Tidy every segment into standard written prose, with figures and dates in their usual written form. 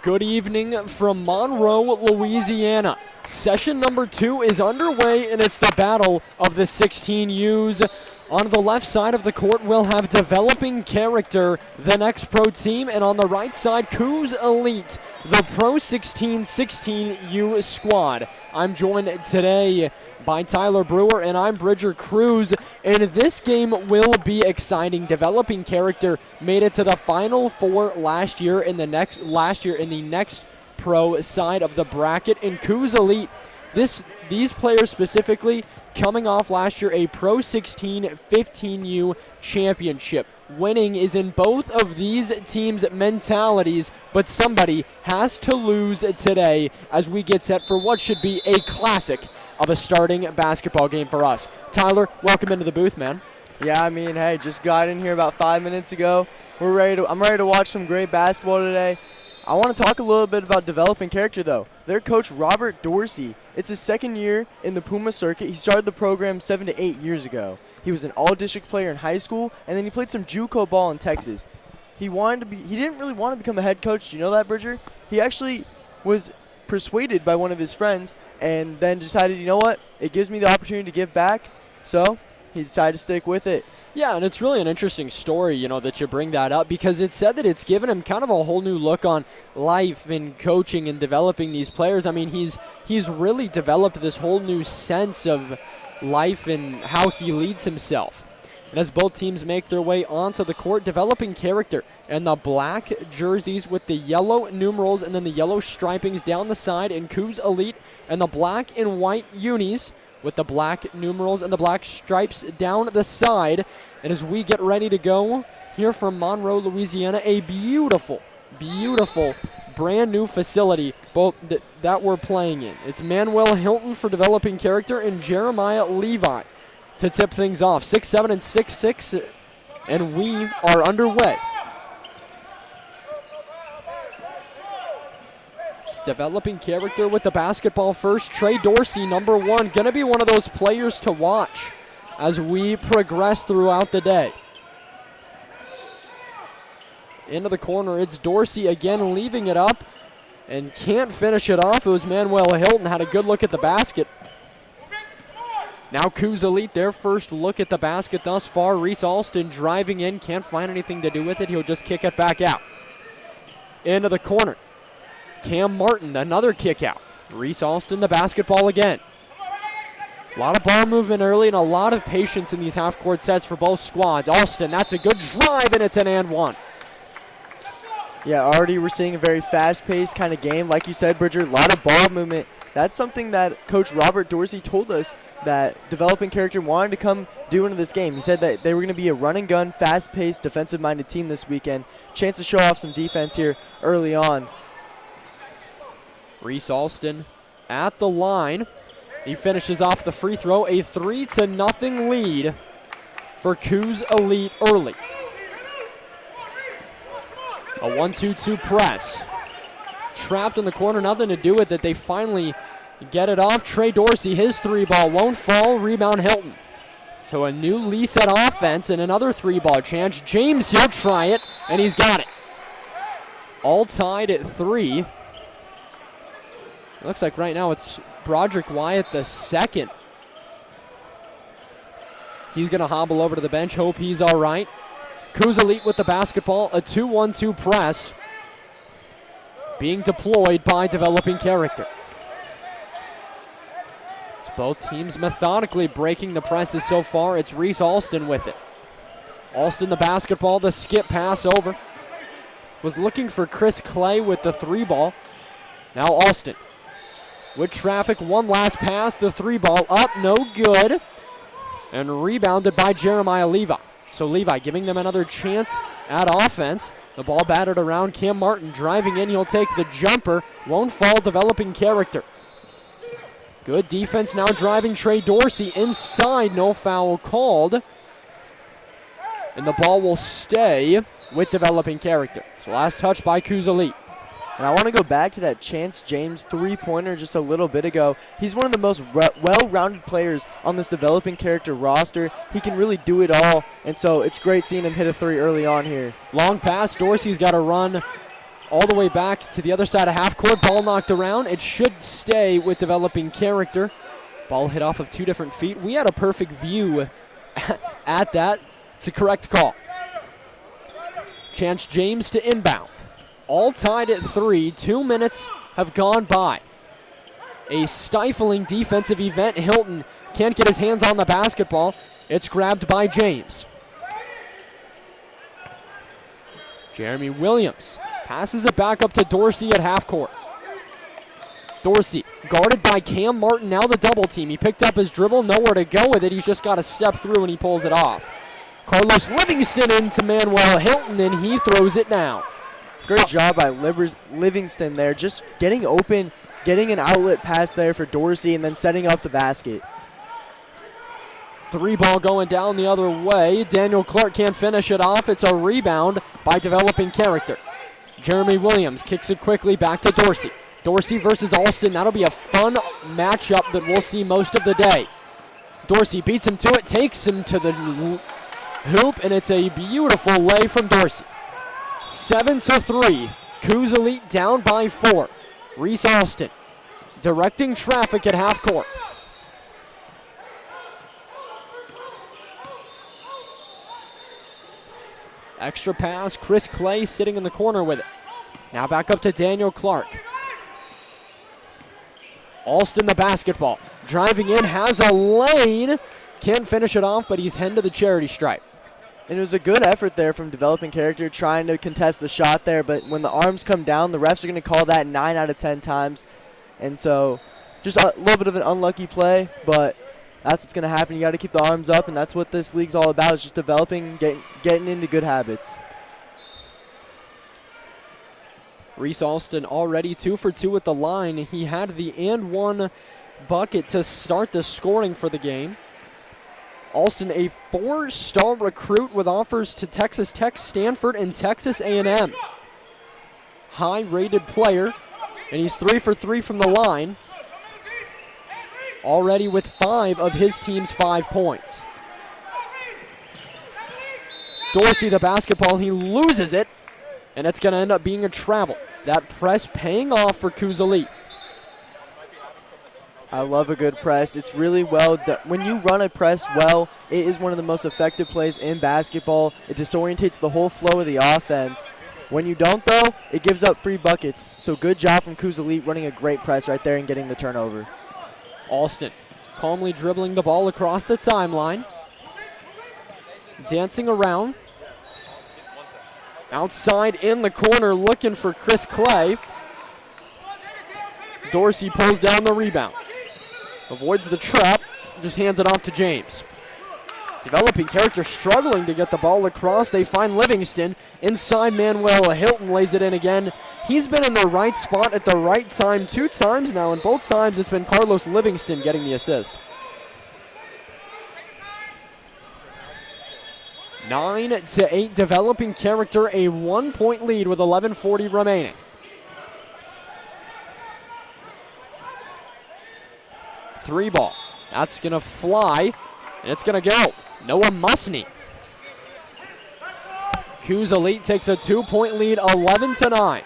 Good evening from Monroe, Louisiana. Session number 2 is underway, and it's the battle of the 16Us. On the left side of the court, we'll have Developing Character, the NXTPRO team, and on the right side, Coos Elite, the Pro 16-16U squad. I'm joined today by Tyler Brewer, and I'm Bridger Cruz, and this game will be exciting. Developing Character made it to the Final Four last year in the next pro side of the bracket, and Coos Elite, these players specifically coming off last year a Pro 16-15U championship. Winning is in both of these teams' mentalities, but somebody has to lose today as we get set for what should be a classic of a starting basketball game for us. Tyler, welcome into the booth, man. Yeah, I mean, hey, just got in here about 5 minutes ago. I'm ready to watch some great basketball today. I want to talk a little bit about Developing Character, though. Their coach, Robert Dorsey, it's his second year in the Puma circuit. He started the program 7 to 8 years ago. He was an all-district player in high school, and then he played some JUCO ball in Texas. He didn't really want to become a head coach. Do you know that, Bridger? He actually was persuaded by one of his friends and then decided, you know what, it gives me the opportunity to give back, so he decided to stick with it. Yeah, and it's really an interesting story, that you bring that up, because it said that it's given him kind of a whole new look on life and coaching and developing these players. I mean, he's really developed this whole new sense of life and how he leads himself. And as both teams make their way onto the court, Developing Character and the black jerseys with the yellow numerals and then the yellow stripings down the side, and Coos Elite and the black and white unis with the black numerals and the black stripes down the side. And as we get ready to go here from Monroe, Louisiana, a beautiful, beautiful brand new facility that we're playing in. It's Manuel Hilton for Developing Character and Jeremiah Levi to tip things off. 6'7" and 6'6", and we are underway. It's Developing Character with the basketball first. Trey Dorsey, number 1, going to be one of those players to watch as we progress throughout the day. Into the corner, it's Dorsey again, leaving it up and can't finish it off. It was Manuel Hilton, had a good look at the basket. Now Coos Elite, their first look at the basket thus far. Reese Alston driving in, can't find anything to do with it. He'll just kick it back out. Into the corner, Cam Martin, another kick out. Reese Alston, the basketball again. A lot of ball movement early and a lot of patience in these half-court sets for both squads. Alston, that's a good drive, and it's an and one. Yeah, already we're seeing a very fast-paced kind of game. Like you said, Bridger, a lot of ball movement. That's something that Coach Robert Dorsey told us that Developing Character wanted to come do into this game. He said that they were going to be a run-and-gun, fast-paced, defensive-minded team this weekend. Chance to show off some defense here early on. Reese Alston at the line. He finishes off the free throw. A 3-0 lead for Coos Elite early. A 1-2-2 press. Trapped in the corner, nothing to do with it. They finally get it off. Trey Dorsey, his 3-ball won't fall. Rebound Hilton. So a new lease at offense and another 3-ball chance. James, he'll try it, and he's got it. All tied at 3. Looks like right now it's Broderick Wyatt the second. He's going to hobble over to the bench, hope he's all right. Coos Elite with the basketball, a 2-1-2 press being deployed by Developing Character. It's both teams methodically breaking the presses so far. It's Reese Alston with it. Alston the basketball, the skip pass over. Was looking for Chris Clay with the 3-ball. Now Alston with traffic, one last pass, the 3-ball up, no good. And rebounded by Jeremiah Levi. So Levi giving them another chance at offense. The ball batted around. Cam Martin driving in. He'll take the jumper. Won't fall. Developing Character. Good defense now driving Trey Dorsey inside. No foul called. And the ball will stay with Developing Character. So last touch by Coos Elite. And I want to go back to that Chance James three-pointer just a little bit ago. He's one of the most well-rounded players on this Developing Character roster. He can really do it all, and so it's great seeing him hit a three early on here. Long pass. Dorsey's got to run all the way back to the other side of half court. Ball knocked around. It should stay with developing character. Ball hit off of 2 different feet. We had a perfect view at that. It's a correct call. Chance James to inbound. All tied at 3. 2 minutes have gone by. A stifling defensive event. Hilton can't get his hands on the basketball. It's grabbed by James. Jeremy Williams passes it back up to Dorsey at half court. Dorsey guarded by Cam Martin. Now the double team. He picked up his dribble. Nowhere to go with it. He's just got to step through and he pulls it off. Carlos Livingston into Manuel Hilton, and he throws it down. Great job by Livingston there, just getting open, getting an outlet pass there for Dorsey, and then setting up the basket. 3 ball going down the other way. Daniel Clark can't finish it off. It's a rebound by developing character. Jeremy Williams kicks it quickly back to Dorsey. Dorsey versus Alston. That'll be a fun matchup that we'll see most of the day. Dorsey beats him to it, takes him to the hoop, and it's a beautiful lay from Dorsey. 7-3. Cougs Elite down by 4. Reese Alston directing traffic at half court. Extra pass. Chris Clay sitting in the corner with it. Now back up to Daniel Clark. Alston the basketball. Driving in, has a lane. Can't finish it off, but he's heading to the charity stripe. And it was a good effort there from developing character, trying to contest the shot there, but when the arms come down, the refs are going to call that 9 out of 10 times. And so just a little bit of an unlucky play, but that's what's going to happen. You got to keep the arms up, and that's what this league's all about, is just developing, getting into good habits. Reese Alston already 2 for 2 at the line. He had the and 1 bucket to start the scoring for the game. Alston, a 4-star recruit with offers to Texas Tech, Stanford, and Texas A&M. High-rated player, and he's 3 for 3 from the line. Already with 5 of his team's 5 points. Dorsey the basketball, he loses it, and it's going to end up being a travel. That press paying off for Cougs Elite. I love a good press. It's really well done. When you run a press well, it is one of the most effective plays in basketball. It disorientates the whole flow of the offense. When you don't, though, it gives up free buckets. So good job from Cougs Elite running a great press right there and getting the turnover. Alston calmly dribbling the ball across the timeline. Dancing around. Outside in the corner looking for Chris Clay. Dorsey pulls down the rebound. Avoids the trap, just hands it off to James. Developing character struggling to get the ball across. They find Livingston. Inside Manuel Hilton lays it in again. He's been in the right spot at the right time 2 times now, and both times it's been Carlos Livingston getting the assist. 9-8, developing character, a 1-point lead with 11:40 remaining. Three ball. That's going to fly, and it's going to go. Noah Musney. Cougs Elite takes a 2-point lead, 11-9.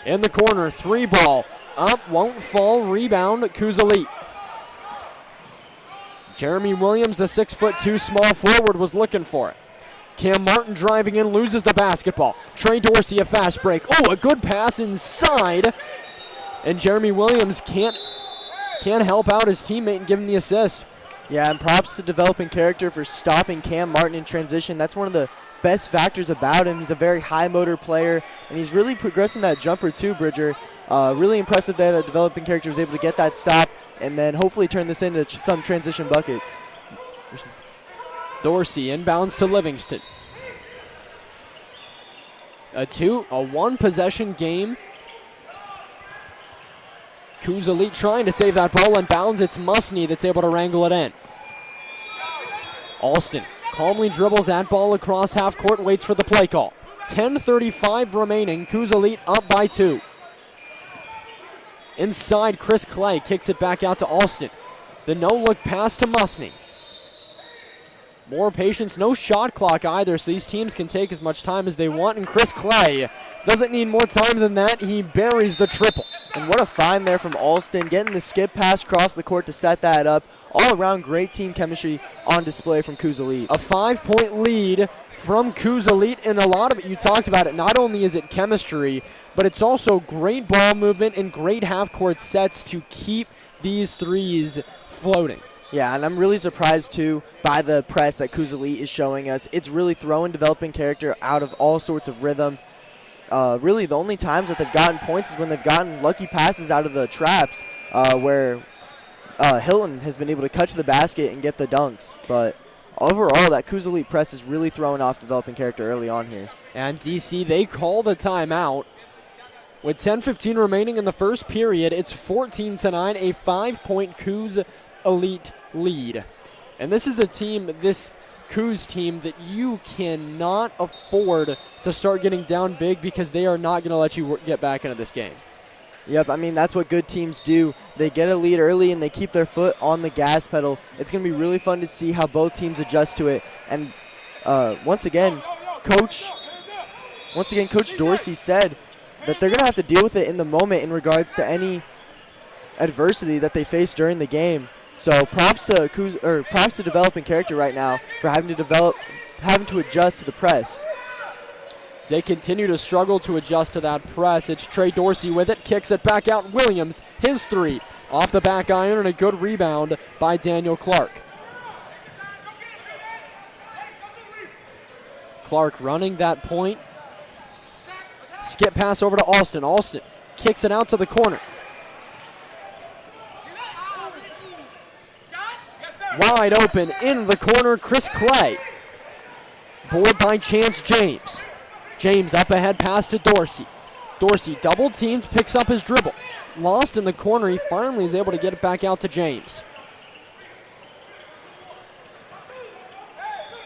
In the corner, 3 ball. Up, won't fall, rebound, Cougs Elite. Jeremy Williams, the 6'2" small forward, was looking for it. Cam Martin driving in, loses the basketball. Trey Dorsey, a fast break. Oh, a good pass inside. And Jeremy Williams can't help out his teammate and give him the assist. Yeah, and props to developing character for stopping Cam Martin in transition. That's one of the best factors about him. He's a very high motor player, and he's really progressing that jumper too, Bridger. Really impressive there that developing character was able to get that stop and then hopefully turn this into some transition buckets. Dorsey inbounds to Livingston. A 1-possession game. Cougs Elite trying to save that ball and bounds. It's Musney that's able to wrangle it in. Alston calmly dribbles that ball across half court, waits for the play call. 10:35 remaining. Cougs Elite up by 2. Inside, Chris Clay kicks it back out to Alston. The no-look pass to Musney. More patience, no shot clock either, so these teams can take as much time as they want. And Chris Clay doesn't need more time than that. He buries the triple. And what a find there from Alston, getting the skip pass across the court to set that up. All around great team chemistry on display from Coos Elite. A 5-point lead from Coos Elite, and a lot of it, you talked about it, not only is it chemistry, but it's also great ball movement and great half-court sets to keep these threes floating. Yeah, and I'm really surprised, too, by the press that Coos Elite is showing us. It's really throwing developing character out of all sorts of rhythm. Really, the only times that they've gotten points is when they've gotten lucky passes out of the traps where Hilton has been able to cut to the basket and get the dunks. But overall, that Coos Elite press is really throwing off developing character early on here. And DC, they call the timeout. With 10:15 remaining in the first period, it's 14-9, a 5-point Coos Elite lead. And this is a team, this Coos team, that you cannot afford to start getting down big because they are not going to let you get back into this game. Yep, I mean, that's what good teams do. They get a lead early and they keep their foot on the gas pedal. It's going to be really fun to see how both teams adjust to it. And once again, Coach Dorsey said that they're going to have to deal with it in the moment in regards to any adversity that they face during the game. So props to developing character right now for having to adjust to the press. They continue to struggle to adjust to that press. It's Trey Dorsey with it, kicks it back out. Williams, his three, off the back iron, and a good rebound by Daniel Clark. Clark running that point. Skip pass over to Alston. Alston kicks it out to the corner. Wide open in the corner, Chris Clay. Board by Chance James. James up ahead, pass to Dorsey. Dorsey double teamed, picks up his dribble. Lost in the corner, he finally is able to get it back out to James.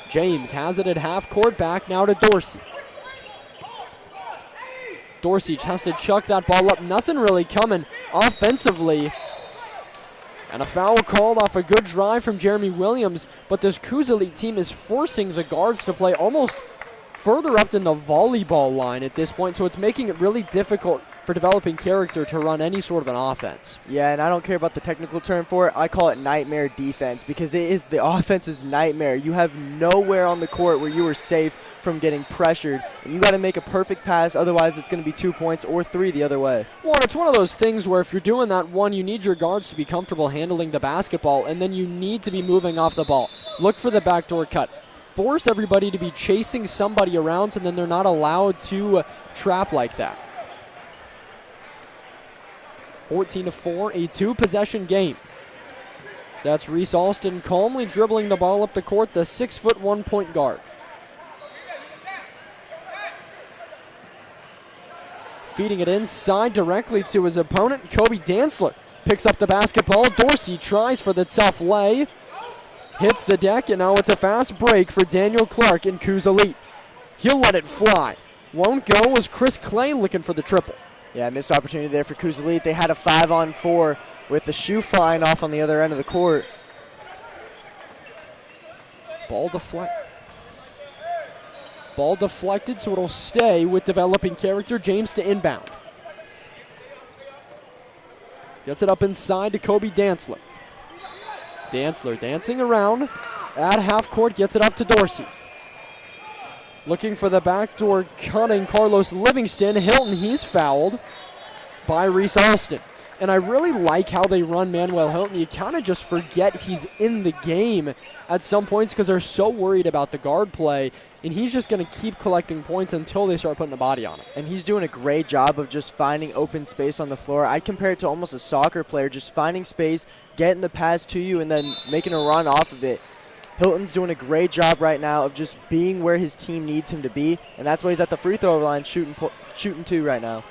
James has it at half court, back now to Dorsey. Dorsey has to chuck that ball up, nothing really coming offensively. And a foul called off a good drive from Jeremy Williams, but this Coos Elite team is forcing the guards to play almost further up than the volleyball line at this point, so it's making it really difficult for developing character to run any sort of an offense. Yeah, and I don't care about the technical term for it. I call it nightmare defense because it is the offense's nightmare. You have nowhere on the court where you are safe from getting pressured, and you got to make a perfect pass, otherwise it's going to be 2 points or 3 the other way. Well, it's one of those things where if you're doing that, one, you need your guards to be comfortable handling the basketball, and then you need to be moving off the ball. Look for the backdoor cut. Force everybody to be chasing somebody around, and then they're not allowed to trap like that. 14-4, a 2-possession game. That's Reese Alston calmly dribbling the ball up the court, the 6'1" 1-point guard. Feeding it inside directly to his opponent. Kobe Dantzler picks up the basketball. Dorsey tries for the tough lay. Hits the deck, and now it's a fast break for Daniel Clark in Coos Elite. He'll let it fly. Won't go as Chris Clay looking for the triple. Yeah, missed opportunity there for Coos Elite. They had a 5-on-4 with the shoe flying off on the other end of the court. Ball deflected, so it'll stay with developing character. James to inbound. Gets it up inside to Kobe Dantzler. Dantzler dancing around at half court, gets it up to Dorsey. Looking for the backdoor cutting Carlos Livingston. Hilton, he's fouled by Reese Alston. And I really like how they run Manuel Hilton. You kind of just forget he's in the game at some points because they're so worried about the guard play. And he's just going to keep collecting points until they start putting the body on him. And he's doing a great job of just finding open space on the floor. I compare it to almost a soccer player, just finding space, getting the pass to you, and then making a run off of it. Hilton's doing a great job right now of just being where his team needs him to be, and that's why he's at the free throw line shooting 2 right now.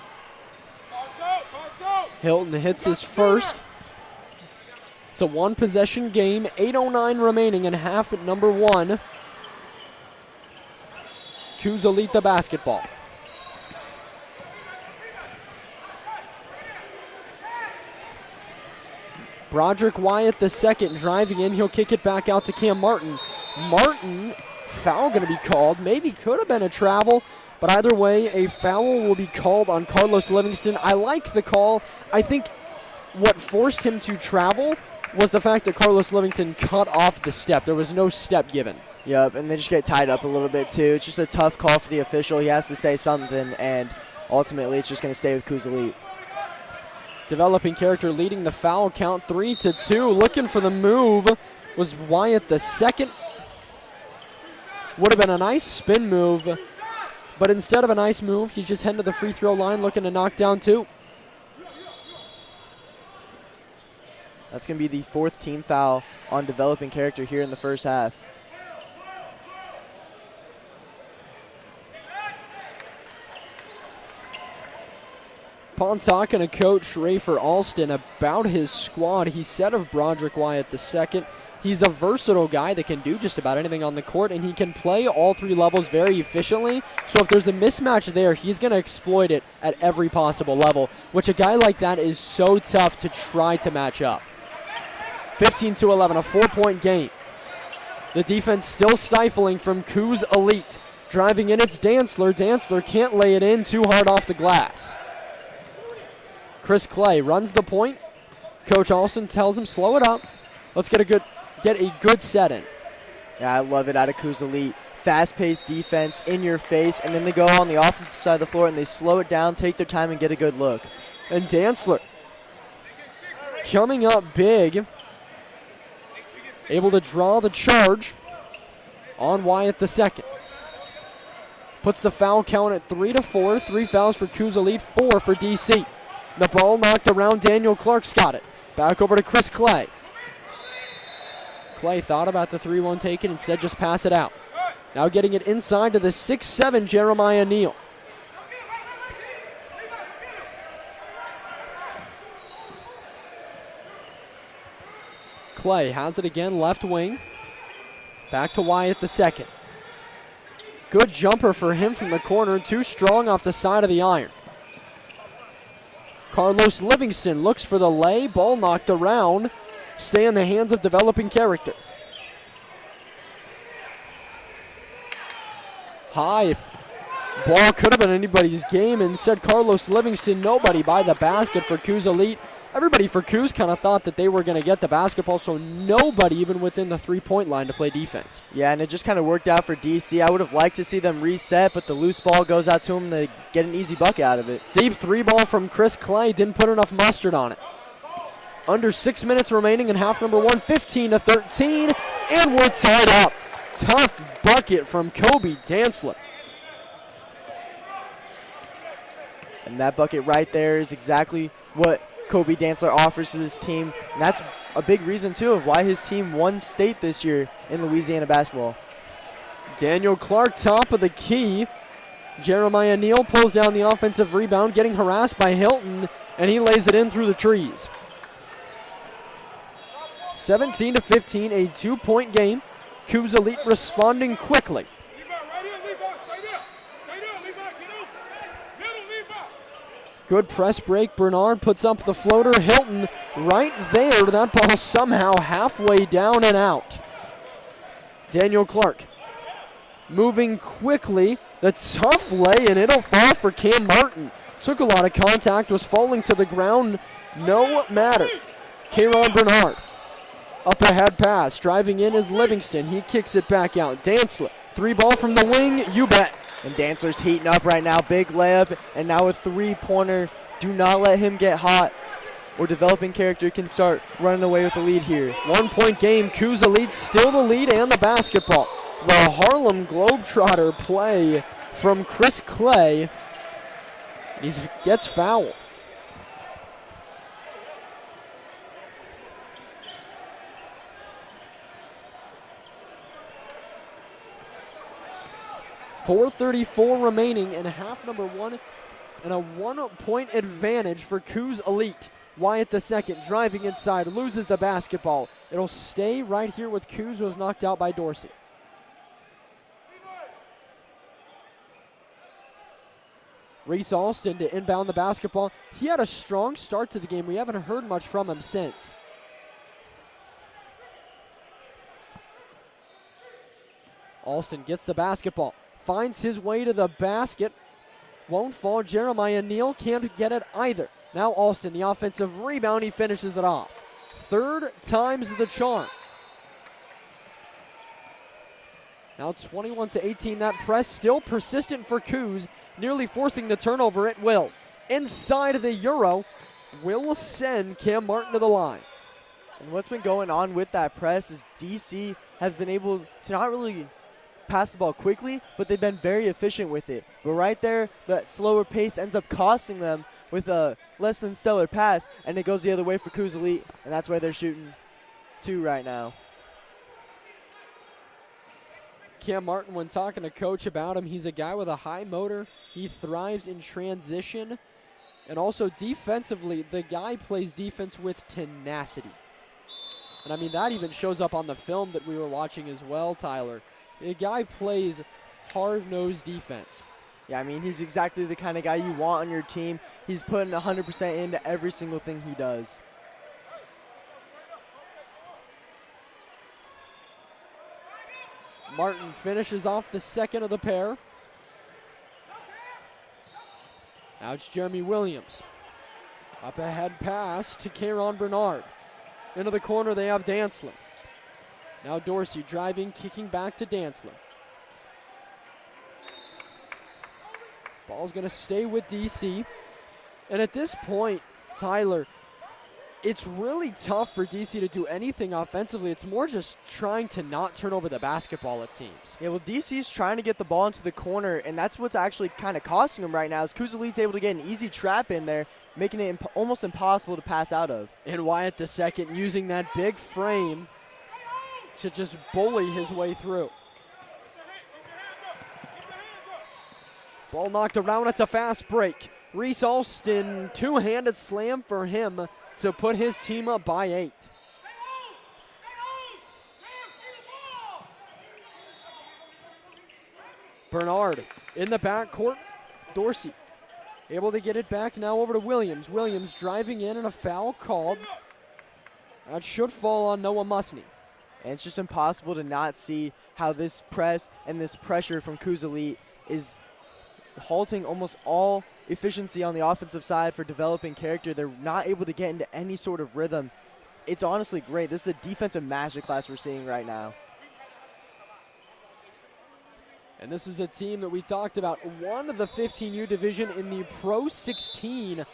Hilton hits his first. It's a 1-possession game, 8:09 remaining in half at number 1. Coos Elite the basketball. Broderick Wyatt the second driving in. He'll kick it back out to Cam Martin. Martin. Foul going to be called. Maybe could have been a travel, but either way, a foul will be called on Carlos Livingston. I like the call. I think what forced him to travel was the fact that Carlos Livingston cut off the step. There was no step given. Yep, and they just get tied up a little bit too. It's just a tough call for the official. He has to say something, and ultimately it's just going to stay with Coos Elite. Developing character leading the foul count 3-2. Looking for the move was Wyatt the second. Would have been a nice spin move, but instead of a nice move, he's just heading to the free throw line looking to knock down 2. That's going to be the 4th team foul on developing character here in the first half. Paul's talking to Coach Rafer Alston about his squad. He said of Broderick Wyatt II, he's a versatile guy that can do just about anything on the court, and he can play all 3 levels very efficiently. So if there's a mismatch there, he's going to exploit it at every possible level, which a guy like that is so tough to try to match up. 15-11, a 4-point game. The defense still stifling from Coos Elite. Driving in, it's Dantzler. Dantzler can't lay it in, too hard off the glass. Chris Clay runs the point. Coach Alston tells him, slow it up. Let's get a good set in. Yeah, I love it out of Coos Elite. Fast-paced defense, in your face, and then they go on the offensive side of the floor and they slow it down, take their time, and get a good look. And Dantzler coming up big. Able to draw the charge on Wyatt II. Puts the foul count at 3-4. 3 fouls for Coos Elite, 4 for DC. The ball knocked around. Daniel Clark's got it. Back over to Chris Clay. Clay thought about the 3-1 taken, instead just pass it out. Now getting it inside to the 6'7", Jeremiah Neal. Clay has it again, left wing. Back to Wyatt II. Good jumper for him from the corner, too strong off the side of the iron. Carlos Livingston looks for the lay, ball knocked around. Stay in the hands of developing character. High. Ball could have been anybody's game, and said Carlos Livingston, nobody by the basket for Coos Elite. Everybody for Coos kind of thought that they were going to get the basketball, so nobody even within the 3-point line to play defense. Yeah, and it just kind of worked out for DC. I would have liked to see them reset, but the loose ball goes out to them to get an easy bucket out of it. Deep 3 ball from Chris Clay, didn't put enough mustard on it. Under 6 minutes remaining in half number 1, 15-13, and we're tied up. Tough bucket from Kobe Dantzler. And that bucket right there is exactly what Kobe Dantzler offers to this team. And that's a big reason, too, of why his team won state this year in Louisiana basketball. Daniel Clark, top of the key. Jeremiah Neal pulls down the offensive rebound, getting harassed by Hilton, and he lays it in through the trees. 17-15, a 2-point game. Coos Elite responding quickly. Good press break. Bernard puts up the floater. Hilton right there. That ball somehow halfway down and out. Daniel Clark moving quickly. The tough lay, and it'll fall for Cam Martin. Took a lot of contact, was falling to the ground. No matter. Kayron Bernard. Up ahead pass. Driving in is Livingston. He kicks it back out. Dantzler. 3 ball from the wing. You bet. And Dantzler's heating up right now. Big layup, and now a 3-pointer. Do not let him get hot, or developing character can start running away with the lead here. 1-point game. Coos Elite still the lead and the basketball. The Harlem Globetrotter play from Chris Clay. He gets fouled. .434 remaining in half number 1, and a 1-point advantage for Coos Elite. Wyatt II driving inside, loses the basketball. It'll stay right here with Coos, was knocked out by Dorsey. Reese Alston to inbound the basketball. He had a strong start to the game. We haven't heard much from him since. Alston gets the basketball, finds his way to the basket, won't fall. Jeremiah Neal can't get it either. Now Alston, the offensive rebound, he finishes it off. Third time's the charm. Now 21-18, that press still persistent for Coos, nearly forcing the turnover at will. Inside of the Euro, will send Cam Martin to the line. And what's been going on with that press is DC has been able to not really pass the ball quickly, but they've been very efficient with it. But right there, that slower pace ends up costing them with a less than stellar pass, and it goes the other way for Coos Elite, and that's why they're shooting 2 right now. Cam Martin, when talking to Coach about him, he's a guy with a high motor. He thrives in transition. And also defensively, the guy plays defense with tenacity. And I mean, that even shows up on the film that we were watching as well, Tyler. The guy plays hard-nosed defense. Yeah, I mean, he's exactly the kind of guy you want on your team. He's putting 100% into every single thing he does. Martin finishes off the second of the pair. Now it's Jeremy Williams. Up ahead pass to Kieran Bernard. Into the corner they have Dantzler. Now Dorsey driving, kicking back to Dantzler. Ball's going to stay with DC. And at this point, Tyler, it's really tough for DC to do anything offensively. It's more just trying to not turn over the basketball, it seems. Yeah, well, DC's trying to get the ball into the corner, and that's what's actually kind of costing them right now is Coos Elite's able to get an easy trap in there, making it almost impossible to pass out of. And Wyatt II using that big frame to just bully his way through. Ball knocked around. It's a fast break. Reese Alston, two-handed slam for him to put his team up by 8. Bernard in the backcourt. Dorsey able to get it back now over to Williams. Williams driving in and a foul called. That should fall on Noah Musney. And it's just impossible to not see how this press and this pressure from Coos Elite is halting almost all efficiency on the offensive side for developing character. They're not able to get into any sort of rhythm. It's honestly great. This is a defensive masterclass we're seeing right now. And this is a team that we talked about, won the 15U division in the Pro 16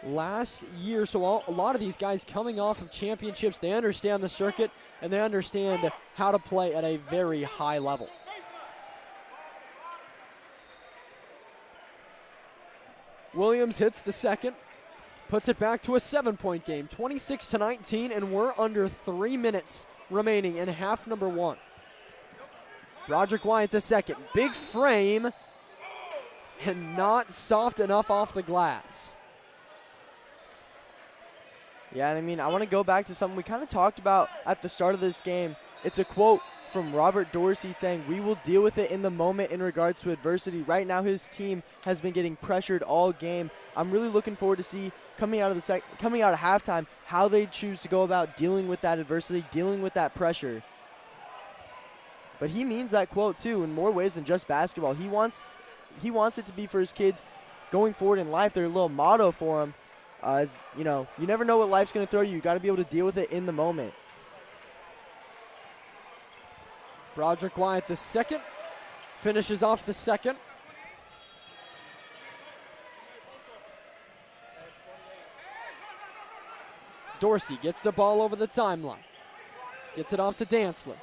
last year. So a lot of these guys coming off of championships, they understand the circuit and they understand how to play at a very high level. Williams hits the second, puts it back to a 7-point game, 26-19, and we're under 3 minutes remaining in half number 1. Broderick Wyatt the second, big frame, and not soft enough off the glass. Yeah, and I mean, I want to go back to something we kind of talked about at the start of this game. It's a quote from Robert Dorsey saying, "We will deal with it in the moment in regards to adversity." Right now, his team has been getting pressured all game. I'm really looking forward to see coming out of halftime how they choose to go about dealing with that adversity, dealing with that pressure. But he means that quote too in more ways than just basketball. He wants it to be for his kids going forward in life. They're a little motto for him. As you know, you never know what life's going to throw you. You got to be able to deal with it in the moment. Broderick Wyatt the second, finishes off the second. Dorsey gets the ball over the timeline. Gets it off to Dantzler.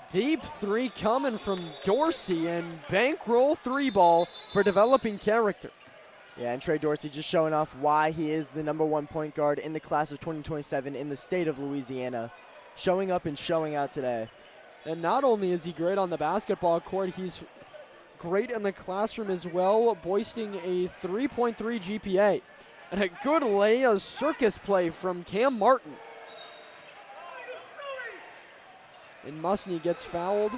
Deep three coming from Dorsey, and bankroll 3-ball for developing character. Yeah, and Trey Dorsey just showing off why he is the #1 point guard in the class of 2027 in the state of Louisiana. Showing up and showing out today. And not only is he great on the basketball court, he's great in the classroom as well, boasting a 3.3 GPA. And a good lay-a circus play from Cam Martin. And Musney gets fouled,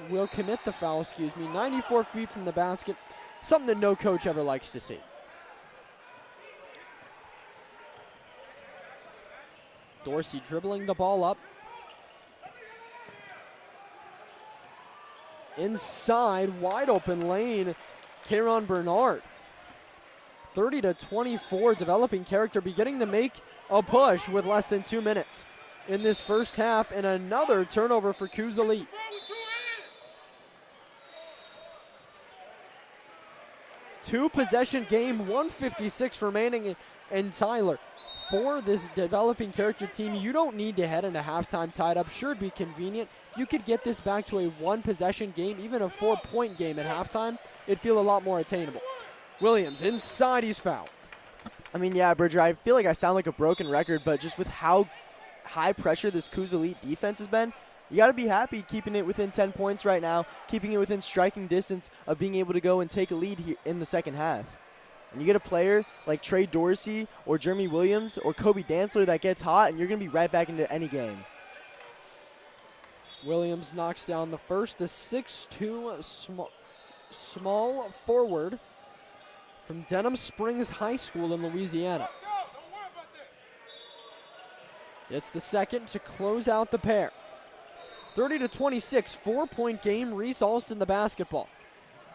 will commit the foul, 94 feet from the basket, something that no coach ever likes to see. Dorsey dribbling the ball up. inside, wide open lane, Kayron Bernard. 30-24, developing character beginning to make a push with less than 2 minutes in this first half, and another turnover for Coos Elite. Two possession game, 1:56 remaining, and Tyler, for this developing character team, you don't need to head into halftime tied up. Sure, it'd be convenient. If you could get this back to a one possession game, even a 4-point game at halftime, it'd feel a lot more attainable. Williams inside, he's fouled. I mean, yeah, Bridger, I feel like I sound like a broken record, but just with how high pressure this Coos Elite defense has been, you got to be happy keeping it within 10 points right now, keeping it within striking distance of being able to go and take a lead here in the second half. And you get a player like Trey Dorsey or Jeremy Williams or Kobe Dantzler that gets hot, and you're going to be right back into any game. Williams knocks down the first, the 6'2" small forward from Denham Springs High School in Louisiana. It's the second to close out the pair. 30-26, 4-point game. Reese Alston the basketball.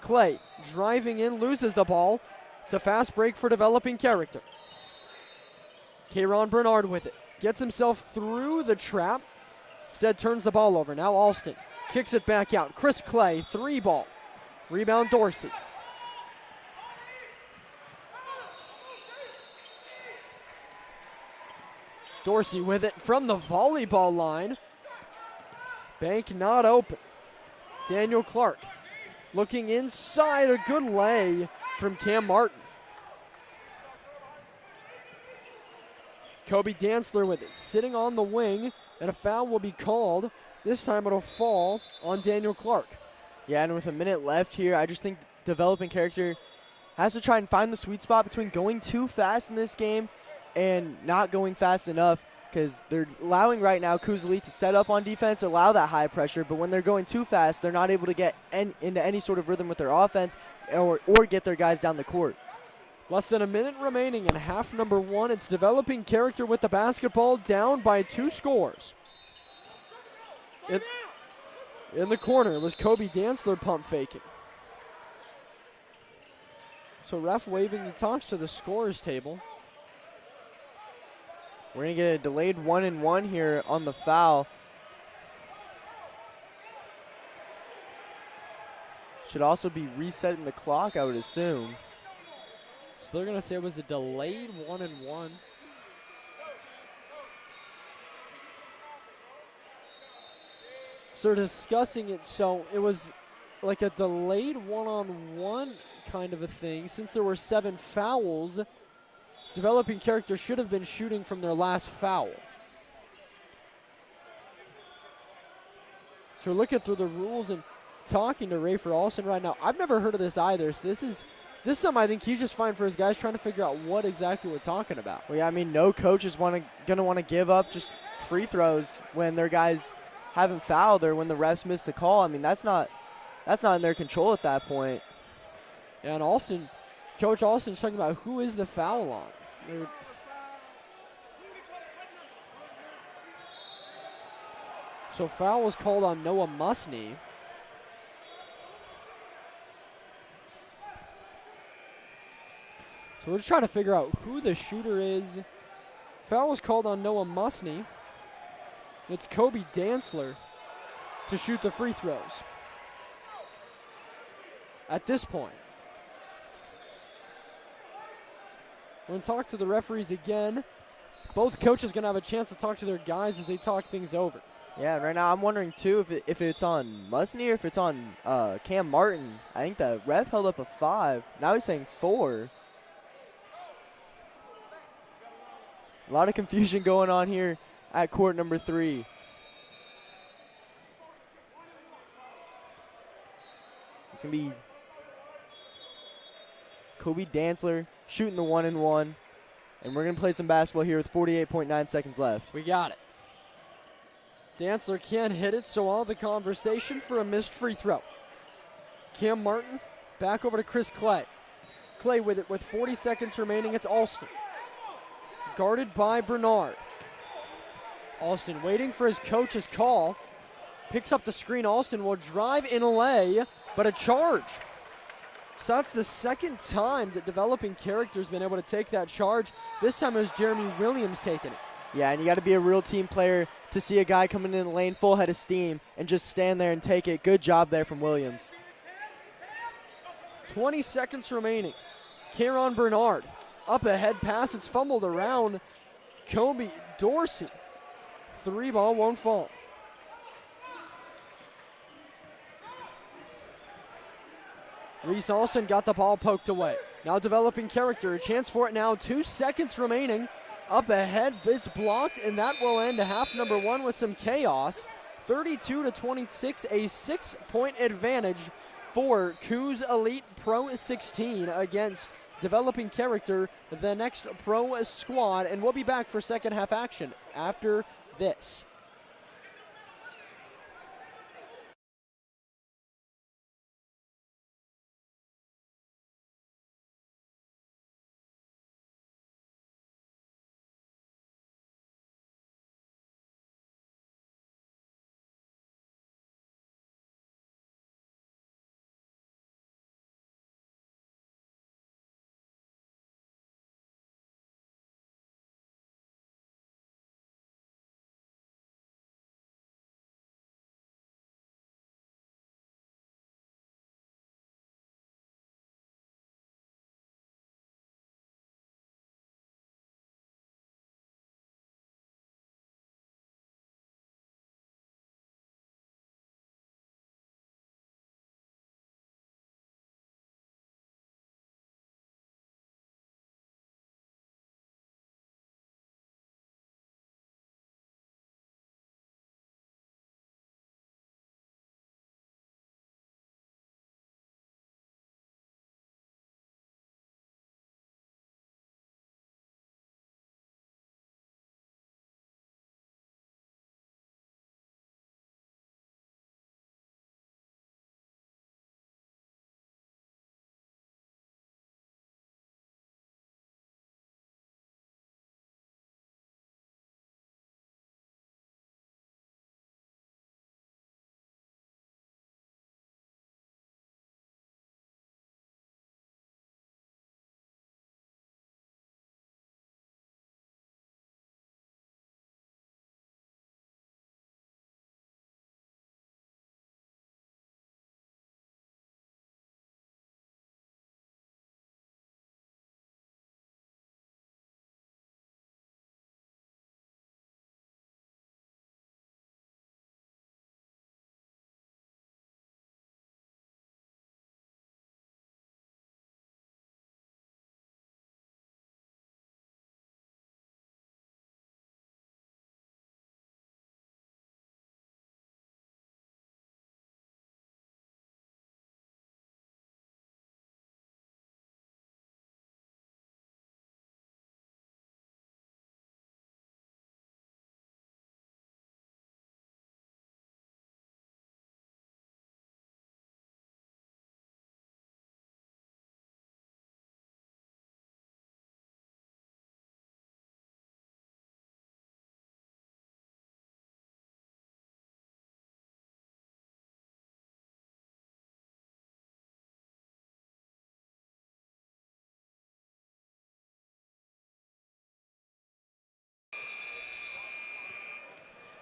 Clay driving in, loses the ball. It's a fast break for developing character. Kayron Bernard with it. Gets himself through the trap. Instead turns the ball over. Now Alston kicks it back out. Chris Clay, 3-ball. Rebound Dorsey. Dorsey with it from the volleyball line. Bank not open. Daniel Clark looking inside, a good lay from Cam Martin. Kobe Dantzler with it, sitting on the wing, and a foul will be called. This time it'll fall on Daniel Clark. Yeah, and with a minute left here, I just think developing character has to try and find the sweet spot between going too fast in this game and not going fast enough, because they're allowing right now Coos Elite to set up on defense, allow that high pressure, but when they're going too fast, they're not able to get into any sort of rhythm with their offense or get their guys down the court. Less than a minute remaining in half number one. It's developing character with the basketball, down by 2 scores. In the corner was Kobe Dantzler pump faking. So ref waving the talks to the scorers table. We're going to get a delayed 1-and-1 here on the foul. Should also be resetting the clock, I would assume. So they're going to say it was a delayed 1-and-1. So they're discussing it, so it was like a delayed 1-on-1 kind of a thing. Since there were 7 fouls, developing character should have been shooting from their last foul. So we're looking through the rules and talking to Rayford Alston right now. I've never heard of this either, so this is something I think he's just fine for his guys, trying to figure out what exactly we're talking about. Well, yeah, I mean, no coach is going to want to give up just free throws when their guys haven't fouled or when the refs missed a call. I mean, that's not in their control at that point. Yeah, and Coach Alston's talking about who is the foul on. So foul was called on Noah Musney. So we're just trying to figure out who the shooter is. Foul was called on Noah Musney. It's Kobe Dantzler to shoot the free throws. At this point, we're going to talk to the referees again. Both coaches going to have a chance to talk to their guys as they talk things over. Yeah, right now I'm wondering, too, if it's on Musney or if it's on Cam Martin. I think the ref held up a 5. Now he's saying 4. A lot of confusion going on here at court number 3. It's going to be Kobe Dantzler shooting the 1-and-1. And we're going to play some basketball here with 48.9 seconds left. We got it. Dantzler can't hit it, so all the conversation for a missed free throw. Cam Martin back over to Chris Clay. Clay with it with 40 seconds remaining. It's Alston. Guarded by Bernard. Alston waiting for his coach's call. Picks up the screen. Alston will drive in a lay, but a charge. So that's the second time that Developing Character's been able to take that charge. This time it was Jeremy Williams taking it. Yeah, and you got to be a real team player to see a guy coming in the lane full head of steam and just stand there and take it. Good job there from Williams. 20 seconds remaining. Kieran Bernard, up ahead pass. It's fumbled around. Kobe Dorsey. 3 ball, won't fall. Reese Alston got the ball poked away. Now Developing Character, a chance for it now. 2 seconds remaining. Up ahead, it's blocked, and that will end half number 1 with some chaos. 32-26, a 6-point advantage for Coos Elite Pro 16 against Developing Character, the next pro squad. And we'll be back for second half action after this.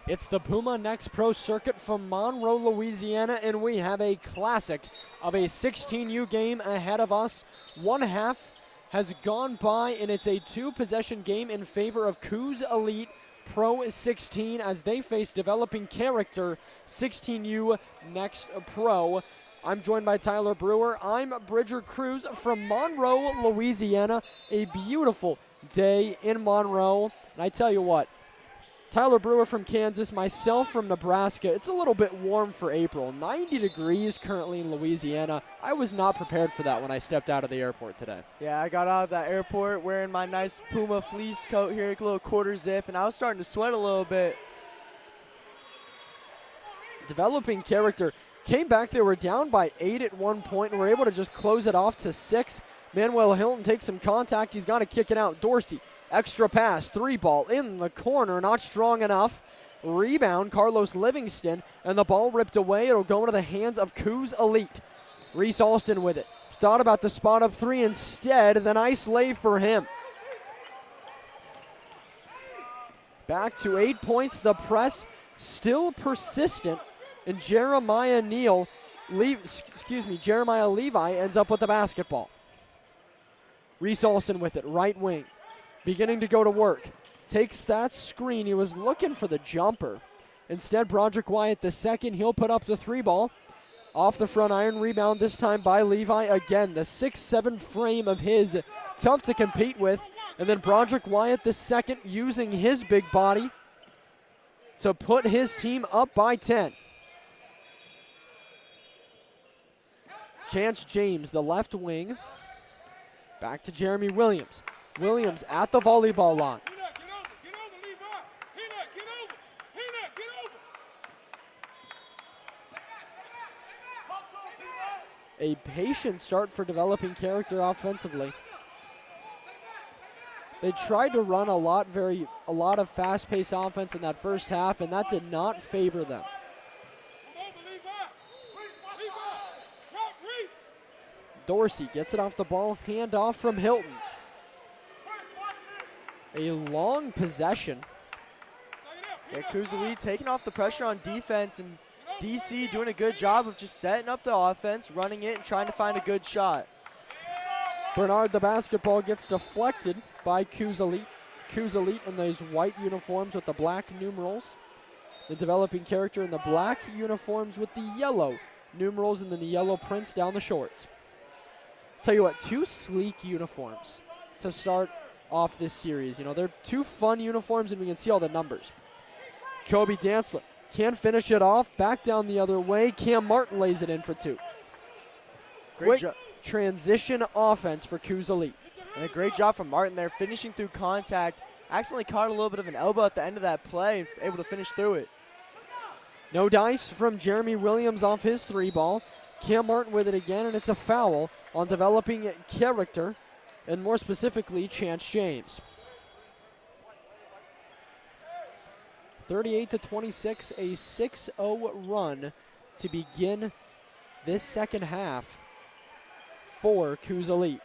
It's the Puma Next Pro Circuit from Monroe, Louisiana, and we have a classic of a 16U game ahead of us. One half has gone by, and it's a 2-possession game in favor of Coos Elite Pro 16 as they face Developing Character 16U Next Pro. I'm joined by Tyler Brewer. I'm Bridger Cruz from Monroe, Louisiana. A beautiful day in Monroe. And I tell you what, Tyler Brewer from Kansas, myself from Nebraska. It's a little bit warm for April. 90 degrees currently in Louisiana. I was not prepared for that when I stepped out of the airport today. Yeah, I got out of that airport wearing my nice Puma fleece coat here, a little quarter zip, and I was starting to sweat a little bit. Developing Character came back. They were down by 8 at one point and were able to just close it off to 6. Manuel Hilton takes some contact. He's got to kick it out. Dorsey, extra pass, 3 ball in the corner, not strong enough. Rebound, Carlos Livingston, and the ball ripped away. It'll go into the hands of Coos Elite. Reese Alston with it. Thought about the spot up three instead. The nice lay for him. Back to 8 points. The press still persistent. And Jeremiah Levi ends up with the basketball. Reese Alston with it, right wing. Beginning to go to work. Takes that screen. He was looking for the jumper. Instead, Broderick Wyatt the second. He'll put up the three ball. Off the front iron, rebound this time by Levi. Again, the 6'7" frame of his, tough to compete with. And then Broderick Wyatt the second using his big body to put his team up by 10. Chance James, the left wing. Back to Jeremy Williams. Williams at the volleyball line. A patient start for developing character offensively. They tried to run a lot of fast-paced offense in that first half, and that did not favor them. Dorsey gets it off the ball, handoff from Hilton. A long possession. Yeah, Coos Elite taking off the pressure on defense, and DC doing a good job of just setting up the offense, running it, and trying to find a good shot. Bernard, the basketball gets deflected by Coos Elite. Coos Elite in those white uniforms with the black numerals. The developing character in the black uniforms with the yellow numerals and then the yellow prints down the shorts. Tell you what, two sleek uniforms to start off this series. You know, they're two fun uniforms and we can see all the numbers. Kobe Dantzler can't finish it off. Back down the other way. Cam Martin lays it in for two. Quick transition offense for Coos Elite. And a great job from Martin there, finishing through contact. Accidentally caught a little bit of an elbow at the end of that play and able to finish through it. No dice from Jeremy Williams off his three ball. Cam Martin with it again, and it's a foul on developing character, and more specifically, Chance James. 38-26, a 6-0 run to begin this second half for Coos Elite.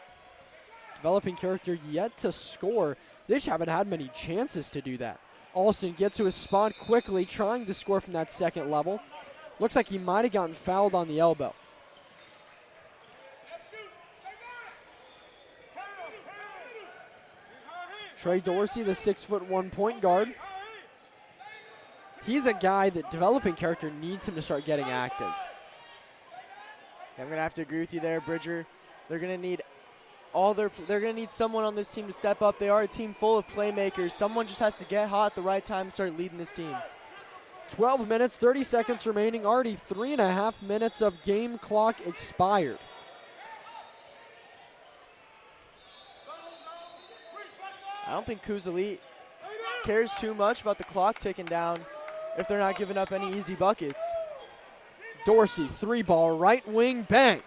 Developing character yet to score. They just haven't had many chances to do that. Alston gets to his spot quickly, trying to score from that second level. Looks like he might have gotten fouled on the elbow. Trey Dorsey, the 6'1" point guard. He's a guy that developing character needs him to start getting active. I'm going to have to agree with you there, Bridger. They're going to need someone on this team to step up. They are a team full of playmakers. Someone just has to get hot at the right time and start leading this team. 12 minutes, 30 seconds remaining. Already 3.5 minutes of game clock expired. I don't think Coos Elite cares too much about the clock ticking down if they're not giving up any easy buckets. Dorsey, three ball, right wing, bang.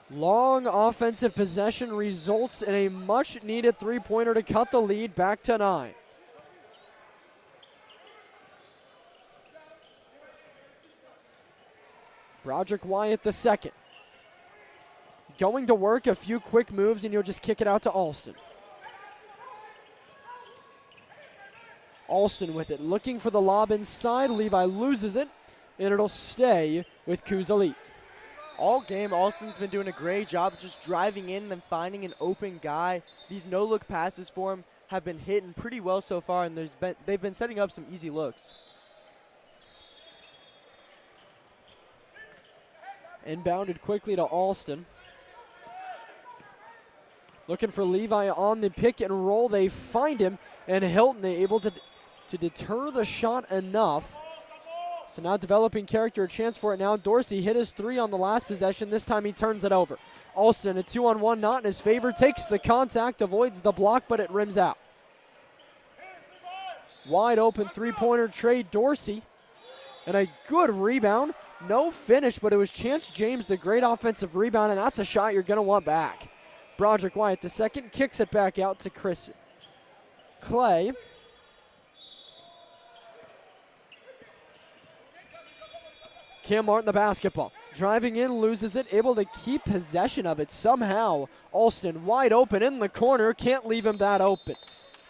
Long offensive possession results in a much needed three-pointer to cut the lead back to 9. Broderick Wyatt the second. Going to work, a few quick moves, and you'll just kick it out to Alston. Alston with it, looking for the lob inside. Levi loses it, and it'll stay with Coos Elite. All game, Alston's been doing a great job just driving in and finding an open guy. These no-look passes for him have been hitting pretty well so far, and they've been setting up some easy looks. Inbounded quickly to Alston. Looking for Levi on the pick and roll. They find him, and Hilton able to deter the shot enough. So now developing character, a chance for it now. Dorsey hit his three on the last possession. This time he turns it over. Alston, a 2-on-1, not in his favor. Takes the contact, avoids the block, but it rims out. Wide open three-pointer, Trey Dorsey. And a good rebound. No finish, but it was Chance James, the great offensive rebound, and that's a shot you're going to want back. Broderick Wyatt the second, kicks it back out to Chris Clay. Cam Martin the basketball. Driving in, loses it, able to keep possession of it somehow. Alston wide open in the corner, can't leave him that open.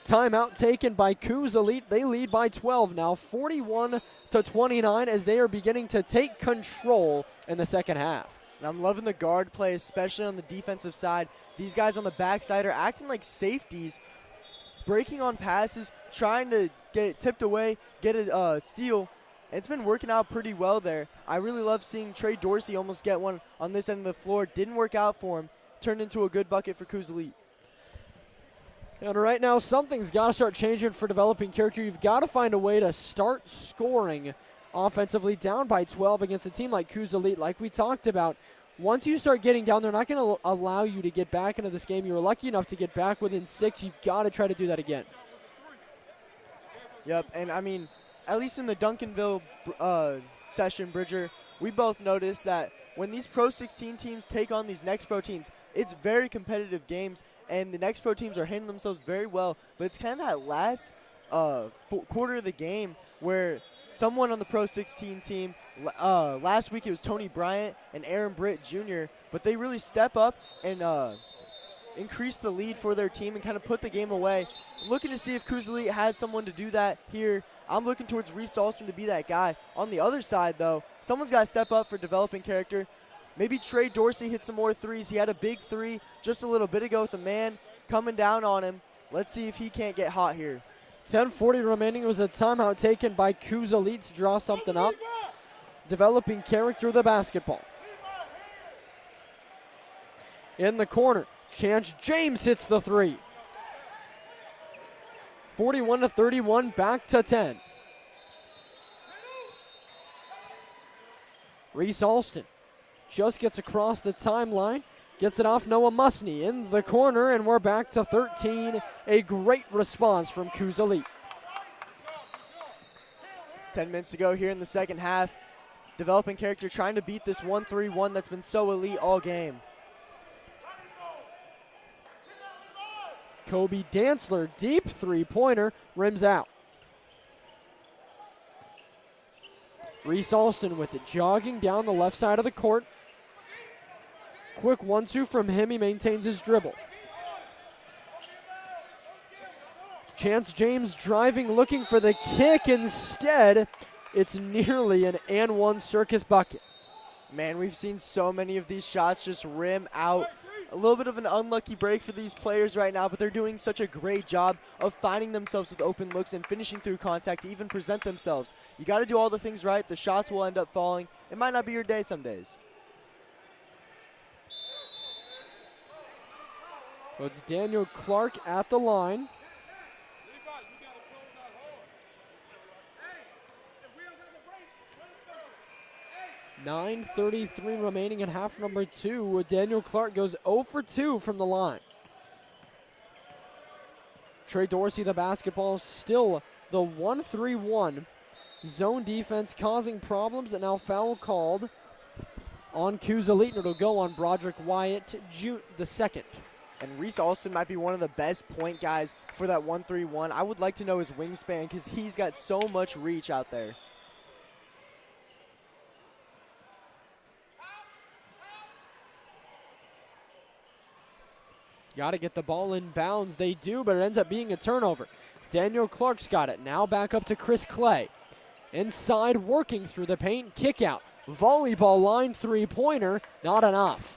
Timeout taken by Coos Elite. They lead by 12 now, 41-29, as they are beginning to take control in the second half. And I'm loving the guard play, especially on the defensive side. These guys on the backside are acting like safeties, breaking on passes, trying to get it tipped away, get a steal. It's been working out pretty well there. I really love seeing Trey Dorsey almost get one on this end of the floor. Didn't work out for him. Turned into a good bucket for Coos Elite. And right now, something's got to start changing for developing character. You've got to find a way to start scoring offensively down by 12 against a team like Coos Elite. Like we talked about, once you start getting down, they're not going to allow you to get back into this game. You were lucky enough to get back within 6. You've got to try to do that again. Yep, and I mean, at least in the Duncanville session, Bridger, we both noticed that when these Pro 16 teams take on these Next Pro teams, it's very competitive games, and the Next Pro teams are handling themselves very well. But it's kind of that last quarter of the game where someone on the Pro 16 team, last week it was Tony Bryant and Aaron Britt Jr., but they really step up and increase the lead for their team and kind of put the game away. I'm looking to see if Coos Elite has someone to do that here. I'm looking towards Reese Alston to be that guy. On the other side, though, someone's got to step up for developing character. Maybe Trey Dorsey hit some more threes. He had a big three just a little bit ago with a man coming down on him. Let's see if he can't get hot here. 10:40 remaining. Was a timeout taken by Coos Elite to draw something up. Developing character of the basketball. In the corner, Chance James hits the three. 41-31, back to 10. Reese Alston just gets across the timeline, gets it off Noah Musney in the corner, and we're back to 13. A great response from Coos Elite. 10 minutes to go here in the second half. Developing character trying to beat this 1-3-1 that's been so elite all game. Kobe Dantzler, deep three-pointer, rims out. Reese Alston with it, jogging down the left side of the court. Quick 1-2 from him, he maintains his dribble. Chance James driving, looking for the kick. Instead, it's nearly an and one circus bucket. Man, we've seen so many of these shots just rim out. A little bit of an unlucky break for these players right now, but they're doing such a great job of finding themselves with open looks and finishing through contact to even present themselves. You got to do all the things right. The shots will end up falling. It might not be your day some days. Well, it's Daniel Clark at the line. 9:33 remaining in half number 2. Daniel Clark goes 0 for 2 from the line. Trey Dorsey, the basketball, still the 1-3-1. Zone defense causing problems, and now foul called on Coos Elite. It'll go on Broderick Wyatt, the second. And Reese Alston might be one of the best point guys for that 1-3-1. I would like to know his wingspan because he's got so much reach out there. Got to get the ball in bounds. They do, but it ends up being a turnover. Daniel Clark's got it. Now back up to Chris Clay. Inside, working through the paint. Kick out. Volleyball line three-pointer. Not enough.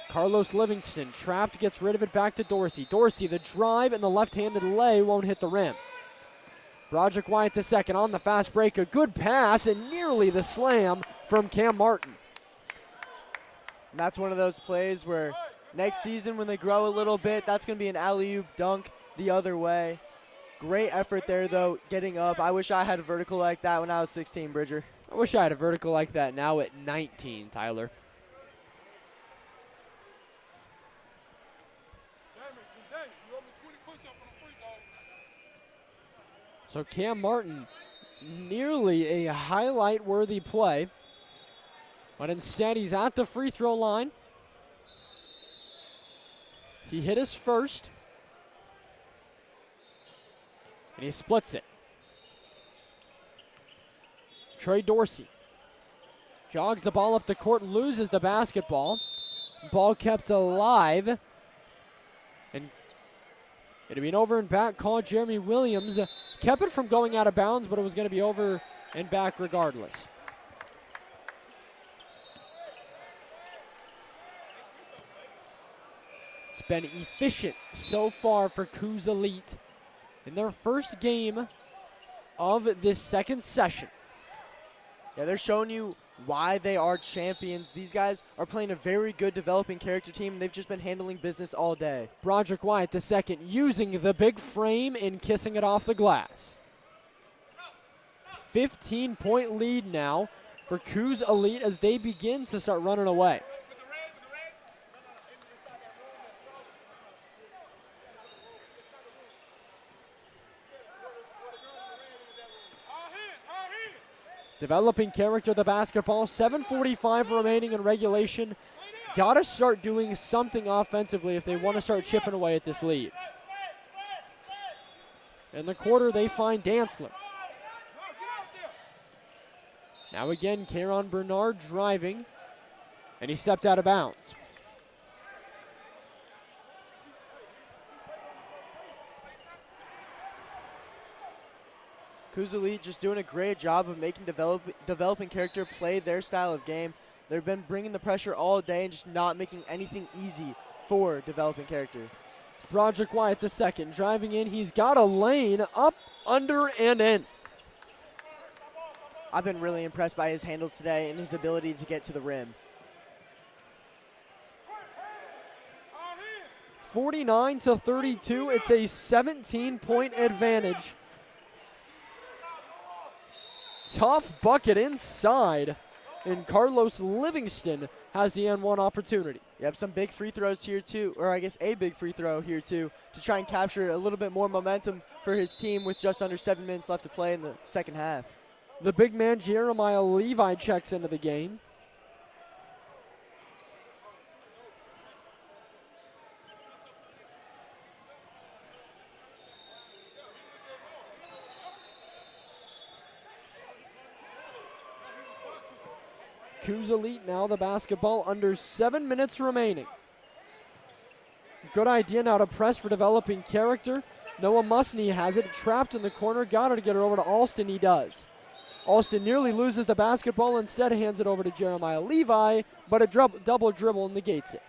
Carlos Livingston trapped, gets rid of it back to Dorsey. Dorsey, the drive, and the left-handed lay won't hit the rim. Broderick Wyatt the second on the fast break. A good pass and nearly the slam from Cam Martin. And that's one of those plays where next season when they grow a little bit, that's going to be an alley-oop dunk the other way. Great effort there, though, getting up. I wish I had a vertical like that when I was 16, Bridger. I wish I had a vertical like that now at 19, Tyler. So Cam Martin, nearly a highlight-worthy play. But instead, he's at the free throw line. He hit his first. And he splits it. Trey Dorsey jogs the ball up the court, loses the basketball. Ball kept alive. And it'll be an over and back call. Jeremy Williams kept it from going out of bounds, but it was going to be over and back regardless. It's been efficient so far for Coos Elite in their first game of this second session. Yeah, they're showing you why they are champions. These guys are playing a very good developing character team, and they've just been handling business all day. Broderick Wyatt the second using the big frame and kissing it off the glass. 15-point lead now for Coos Elite as they begin to start running away. Developing character, the basketball, 7:45 remaining in regulation. Got to start doing something offensively if they want to start chipping away at this lead. In the quarter, they find Dantzler. Now again, Caron Bernard driving, and he stepped out of bounds. Coos Elite just doing a great job of making developing character play their style of game. They've been bringing the pressure all day and just not making anything easy for developing character. Broderick Wyatt the second driving in. He's got a lane up, under, and in. I've been really impressed by his handles today and his ability to get to the rim. 49-32. It's a 17-point advantage. Tough bucket inside, and Carlos Livingston has the N1 opportunity. Yep, some big free throws here too, or I guess a big free throw here too, to try and capture a little bit more momentum for his team with just under 7 minutes left to play in the second half. The big man Jeremiah Levi checks into the game. Coos Elite now the basketball, under 7 minutes remaining. Good idea now to press for developing character. Noah Musney has it, trapped in the corner, got her to get it over to Alston, he does. Alston nearly loses the basketball, instead hands it over to Jeremiah Levi, but a double dribble negates it.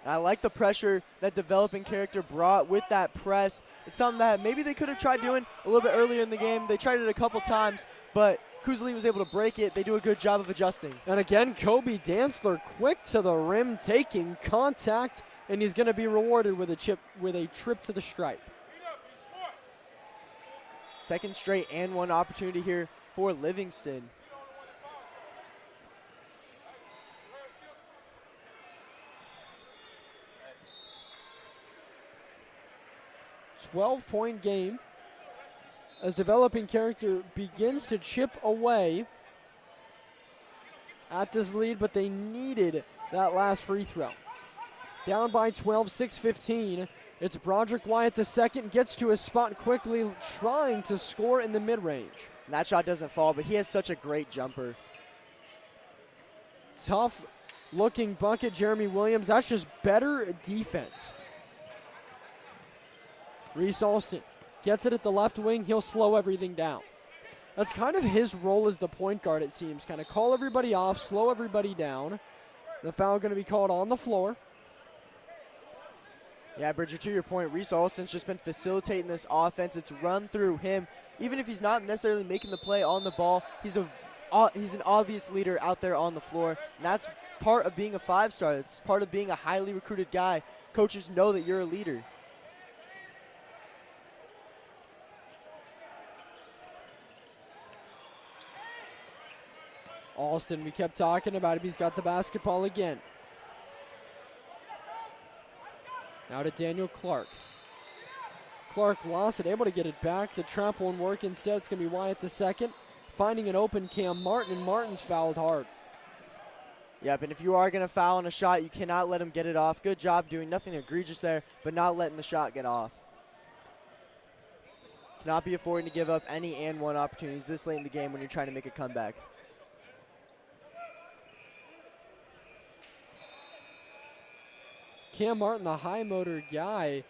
I like the pressure that developing character brought with that press. It's something that maybe they could have tried doing a little bit earlier in the game. They tried it a couple times, but Coos Elite was able to break it. They do a good job of adjusting. And again, Kobe Dantzler quick to the rim, taking contact, and he's going to be rewarded with a trip to the stripe. Second straight and one opportunity here for Livingston. .12-point game as developing character begins to chip away at this lead, but they needed that last free throw. Down by 12, 6:15. It's Broderick Wyatt the second, gets to his spot quickly, trying to score in the mid-range. That shot doesn't fall, but he has such a great jumper. Tough looking bucket, Jeremy Williams. That's just better defense. Reese Alston gets it at the left wing. He'll slow everything down. That's kind of his role as the point guard, it seems. Kind of call everybody off, slow everybody down. The foul going to be called on the floor. Yeah, Bridger, to your point, Reese Alston's just been facilitating this offense. It's run through him. Even if he's not necessarily making the play on the ball, he's an obvious leader out there on the floor. And that's part of being a five-star. It's part of being a highly recruited guy. Coaches know that you're a leader. Alston, we kept talking about him. He's got the basketball again. Now to Daniel Clark. Clark lost it, able to get it back. The trap won't work. Instead, it's going to be Wyatt the second, finding an open Cam Martin, and Martin's fouled hard. Yep, and if you are going to foul on a shot, you cannot let him get it off. Good job doing nothing egregious there, but not letting the shot get off. Cannot be affording to give up any and one opportunities this late in the game when you're trying to make a comeback. Cam Martin, the high motor guy,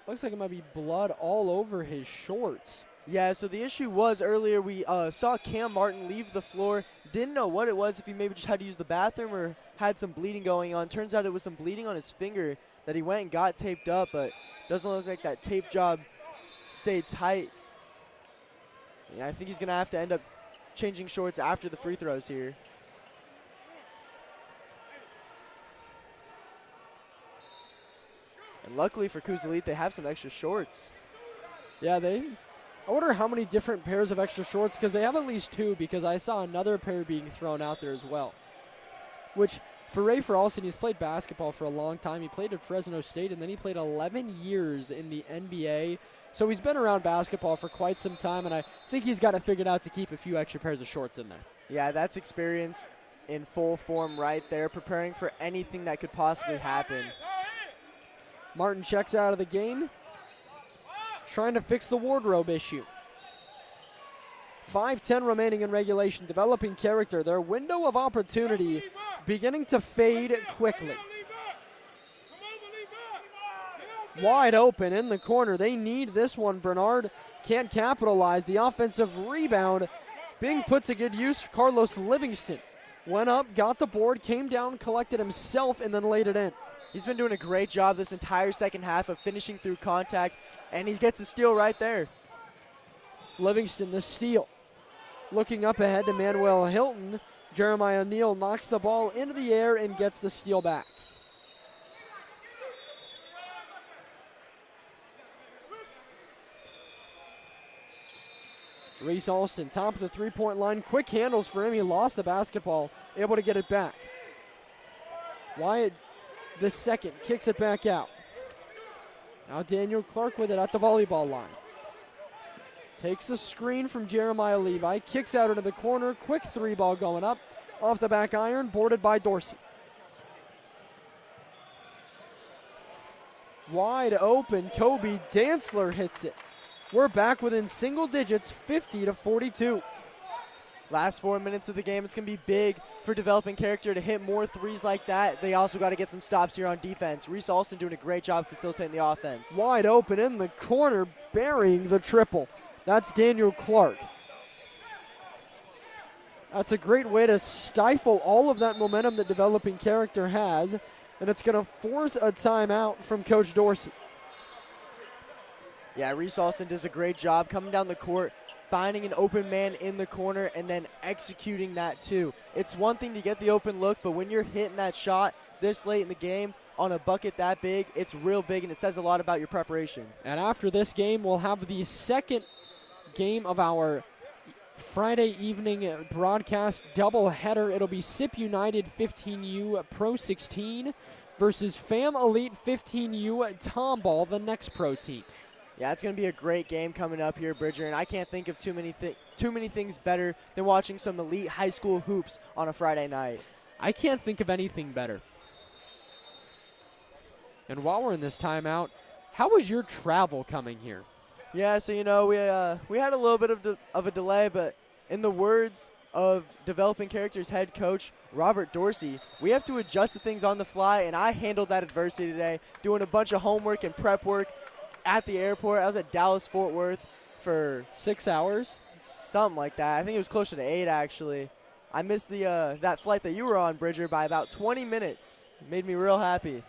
looks like it might be blood all over his shorts. Yeah, so the issue was earlier we saw Cam Martin leave the floor. Didn't know what it was, if he maybe just had to use the bathroom or had some bleeding going on. Turns out it was some bleeding on his finger that he went and got taped up, but doesn't look like that tape job stayed tight. Yeah, I think he's going to have to end up changing shorts after the free throws here. And luckily for Coos Elite, they have some extra shorts. Yeah, I wonder how many different pairs of extra shorts, because they have at least two, because I saw another pair being thrown out there as well. Which, for Ray Feralson, he's played basketball for a long time. He played at Fresno State, and then he played 11 years in the NBA. So he's been around basketball for quite some time, and I think he's got it figured out to keep a few extra pairs of shorts in there. Yeah, that's experience in full form right there, preparing for anything that could possibly happen. Martin checks out of the game, trying to fix the wardrobe issue. 5:10 remaining in regulation. Developing character. Their window of opportunity beginning to fade quickly. Wide open in the corner. They need this one. Bernard can't capitalize. The offensive rebound being put to good use. Carlos Livingston went up, got the board, came down, collected himself, and then laid it in. He's been doing a great job this entire second half of finishing through contact, and he gets a steal right there. Livingston, the steal. Looking up ahead to Manuel Hilton. Jeremiah Neal knocks the ball into the air and gets the steal back. Reese Alston, top of the three-point line. Quick handles for him. He lost the basketball, able to get it back. Wyatt, the second, kicks it back out. Now Daniel Clark with it at the volleyball line. Takes a screen from Jeremiah Levi, kicks out into the corner. Quick three ball going up. Off the back iron, boarded by Dorsey. Wide open, Kobe Dantzler hits it. We're back within single digits, 50-42. Last 4 minutes of the game, it's going to be big for developing character to hit more threes like that. They also got to get some stops here on defense. Reese Alston doing a great job facilitating the offense. Wide open in the corner, burying the triple. That's Daniel Clark. That's a great way to stifle all of that momentum that developing character has, and it's going to force a timeout from Coach Dorsey. Yeah, Reese Alston does a great job coming down the court, finding an open man in the corner, and then executing that too. It's one thing to get the open look, but when you're hitting that shot this late in the game on a bucket that big, it's real big, and it says a lot about your preparation. And after this game, we'll have the second game of our Friday evening broadcast doubleheader. It'll be SIP United 15U Pro 16 versus Fam Elite 15U Tomball, the next pro team. Yeah, it's going to be a great game coming up here, Bridger, and I can't think of too many things better than watching some elite high school hoops on a Friday night. I can't think of anything better. And while we're in this timeout, how was your travel coming here? Yeah, so we had a little bit of a delay, but in the words of Developing Characters head coach Robert Dorsey, we have to adjust to things on the fly, and I handled that adversity today, doing a bunch of homework and prep work at the airport. I was at Dallas-Fort Worth for 6 hours? Something like that. I think it was closer to 8, actually. I missed that flight that you were on, Bridger, by about 20 minutes. It made me real happy.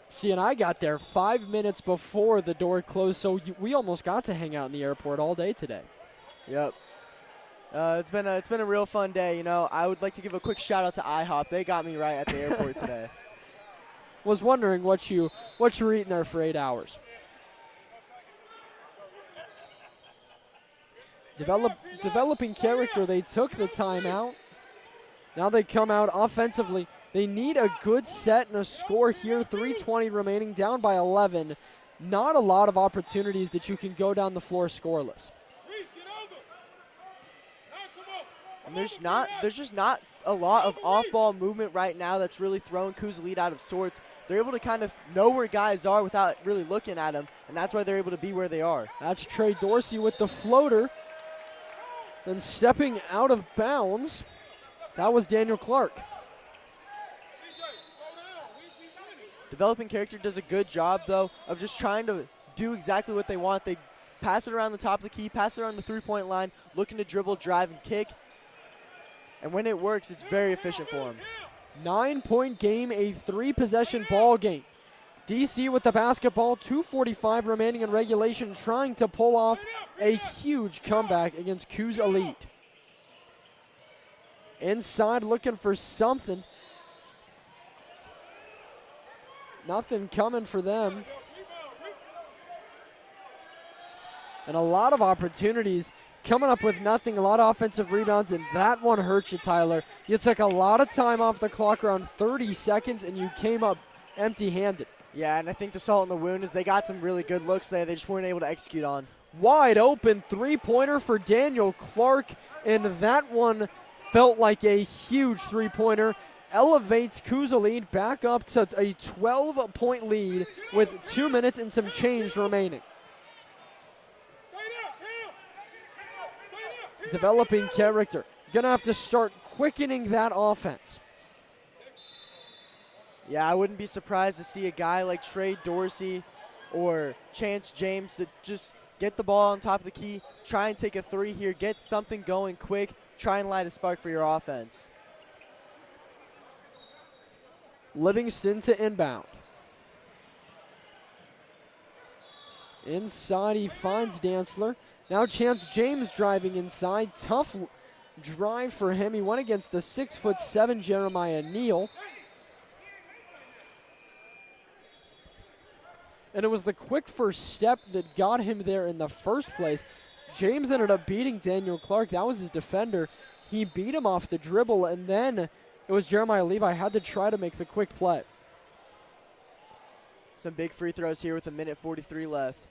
See, and I got there 5 minutes before the door closed, so we almost got to hang out in the airport all day today. Yep. It's been a real fun day. I would like to give a quick shout out to IHOP. They got me right at the airport today. Was wondering what you were eating there for 8 hours. Developing character, they took the timeout. Now they come out offensively. They need a good set and a score here. 3:20 remaining, down by 11. Not a lot of opportunities that you can go down the floor scoreless. And there's just not a lot of off-ball movement right now that's really throwing Cougs lead out of sorts. They're able to kind of know where guys are without really looking at them, and that's why they're able to be where they are. That's Trey Dorsey with the floater. Then stepping out of bounds, that was Daniel Clark. Developing character does a good job, though, of just trying to do exactly what they want. They pass it around the top of the key, pass it around the three-point line, looking to dribble, drive, and kick. And when it works, it's very efficient for them. 9-point game, a 3-possession ball game. DC with the basketball, 2:45 remaining in regulation, trying to pull off a huge comeback against Cougs Elite. Inside looking for something. Nothing coming for them. And a lot of opportunities coming up with nothing, a lot of offensive rebounds, and that one hurt you, Tyler. You took a lot of time off the clock, around 30 seconds, and you came up empty-handed. Yeah, and I think the salt in the wound is they got some really good looks there they just weren't able to execute on. Wide open three-pointer for Daniel Clark, and that one felt like a huge three-pointer. Elevates Cougs lead back up to a 12-point lead with 2 minutes and some change remaining. Developing character. Gonna have to start quickening that offense. Yeah, I wouldn't be surprised to see a guy like Trey Dorsey or Chance James to just get the ball on top of the key, try and take a three here, get something going quick, try and light a spark for your offense. Livingston to inbound. Inside he finds Dantzler. Now Chance James driving inside. Tough drive for him. He went against the 6'7" Jeremiah Neal. And it was the quick first step that got him there in the first place. James ended up beating Daniel Clark. That was his defender. He beat him off the dribble, and then it was Jeremiah Levi had to try to make the quick play. Some big free throws here with 1:43 left.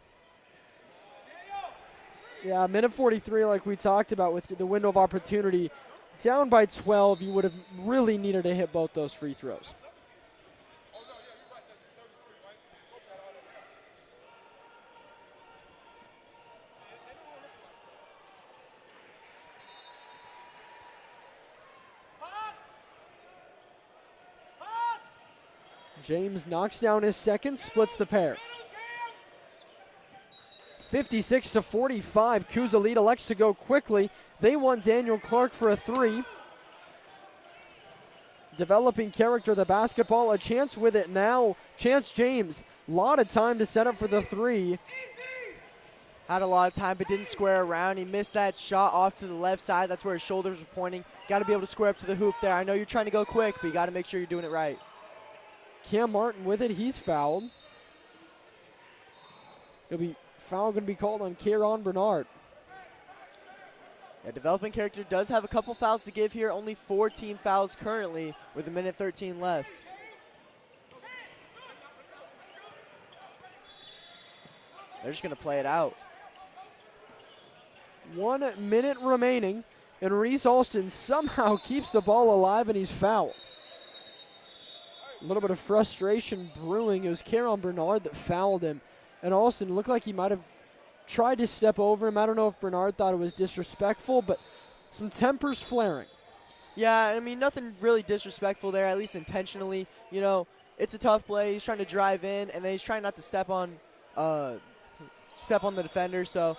Yeah, 1:43 like we talked about with the window of opportunity. Down by 12, you would have really needed to hit both those free throws. James knocks down his second, splits the pair. 56-45, Cougs lead elects to go quickly. They want Daniel Clark for a three. Developing character, the basketball, a chance with it now. Chance James, a lot of time to set up for the three. Had a lot of time but didn't square around. He missed that shot off to the left side. That's where his shoulders were pointing. Got to be able to square up to the hoop there. I know you're trying to go quick, but you got to make sure you're doing it right. Cam Martin with it, he's fouled. It'll be foul going to be called on Kieran Bernard. Yeah, developing character does have a couple fouls to give here. Only 4 team fouls currently with 1:13 left. They're just going to play it out. 1 minute remaining, and Reese Alston somehow keeps the ball alive, and he's fouled. A little bit of frustration brewing. It was Kieran Bernard that fouled him, and Alston looked like he might have tried to step over him. I don't know if Bernard thought it was disrespectful, but some tempers flaring. Yeah, I mean, nothing really disrespectful there, at least intentionally. You know, it's a tough play. He's trying to drive in, and then he's trying not to step on the defender. So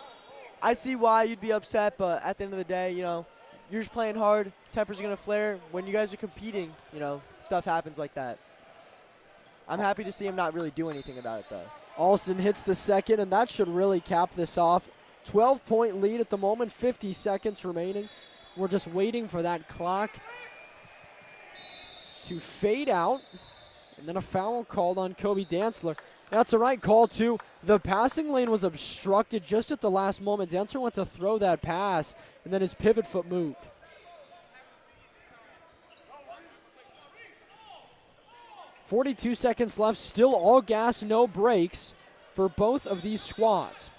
I see why you'd be upset, but at the end of the day, you know, you're just playing hard. Tempers are going to flare. When you guys are competing, you know, stuff happens like that. I'm happy to see him not really do anything about it, though. Alston hits the second, and that should really cap this off. 12-point lead at the moment, 50 seconds remaining. We're just waiting for that clock to fade out, and then a foul called on Kobe Dantzler. That's the right call, too. The passing lane was obstructed just at the last moment. Dantzler went to throw that pass, and then his pivot foot moved. 42 seconds left, still all gas, no brakes for both of these squads.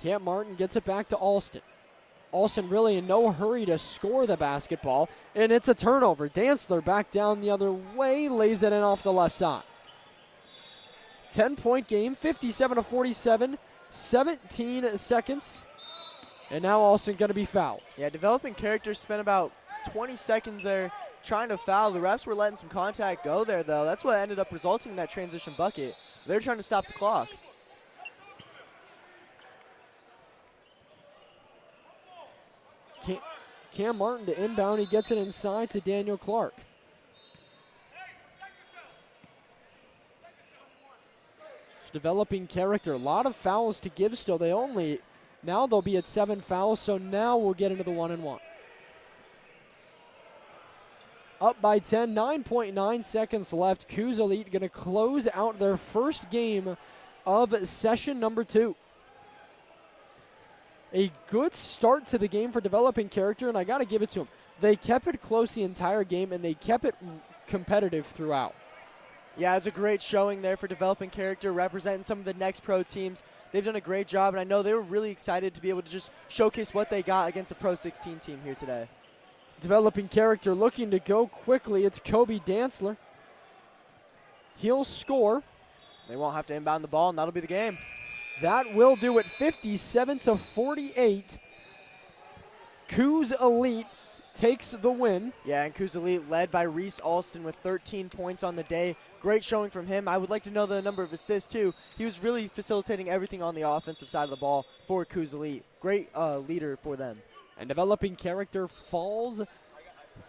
Cam Martin gets it back to Alston. Alston really in no hurry to score the basketball, and it's a turnover. Dantzler back down the other way, lays it in off the left side. 10-point game, 57-47, 17 seconds, and now Alston going to be fouled. Yeah, developing character spent about 20 seconds there trying to foul. The refs were letting some contact go there, though. That's what ended up resulting in that transition bucket. They're trying to stop the clock. Cam Martin to inbound. He gets it inside to Daniel Clark. It's developing character. A lot of fouls to give still. Now they'll be at 7 fouls, so now we'll get into the 1-and-1. Up by 10, 9.9 seconds left. Coos Elite going to close out their first game of session number 2. A good start to the game for developing character, and I got to give it to them. They kept it close the entire game, and they kept it competitive throughout. Yeah, it's a great showing there for developing character, representing some of the NXTPRO teams. They've done a great job, and I know they were really excited to be able to just showcase what they got against a Pro 16 team here today. Developing character looking to go quickly. It's Kobe Dantzler. He'll score. They won't have to inbound the ball, and that'll be the game. That will do it, 57-48. Coos Elite takes the win. Yeah, and Coos Elite led by Reese Alston with 13 points on the day. Great showing from him. I would like to know the number of assists, too. He was really facilitating everything on the offensive side of the ball for Coos Elite. Great leader for them. And developing character falls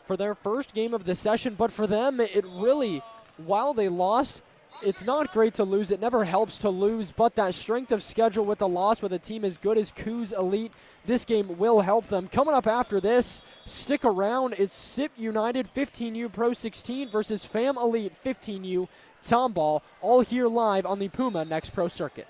for their first game of the session, but for them, it really, while they lost, it's not great to lose. It never helps to lose, but that strength of schedule with the loss with a team as good as Coos Elite, this game will help them. Coming up after this, stick around. It's SIP United 15U Pro 16 versus FAM Elite 15U Tomball, all here live on the Puma NXTPRO circuit.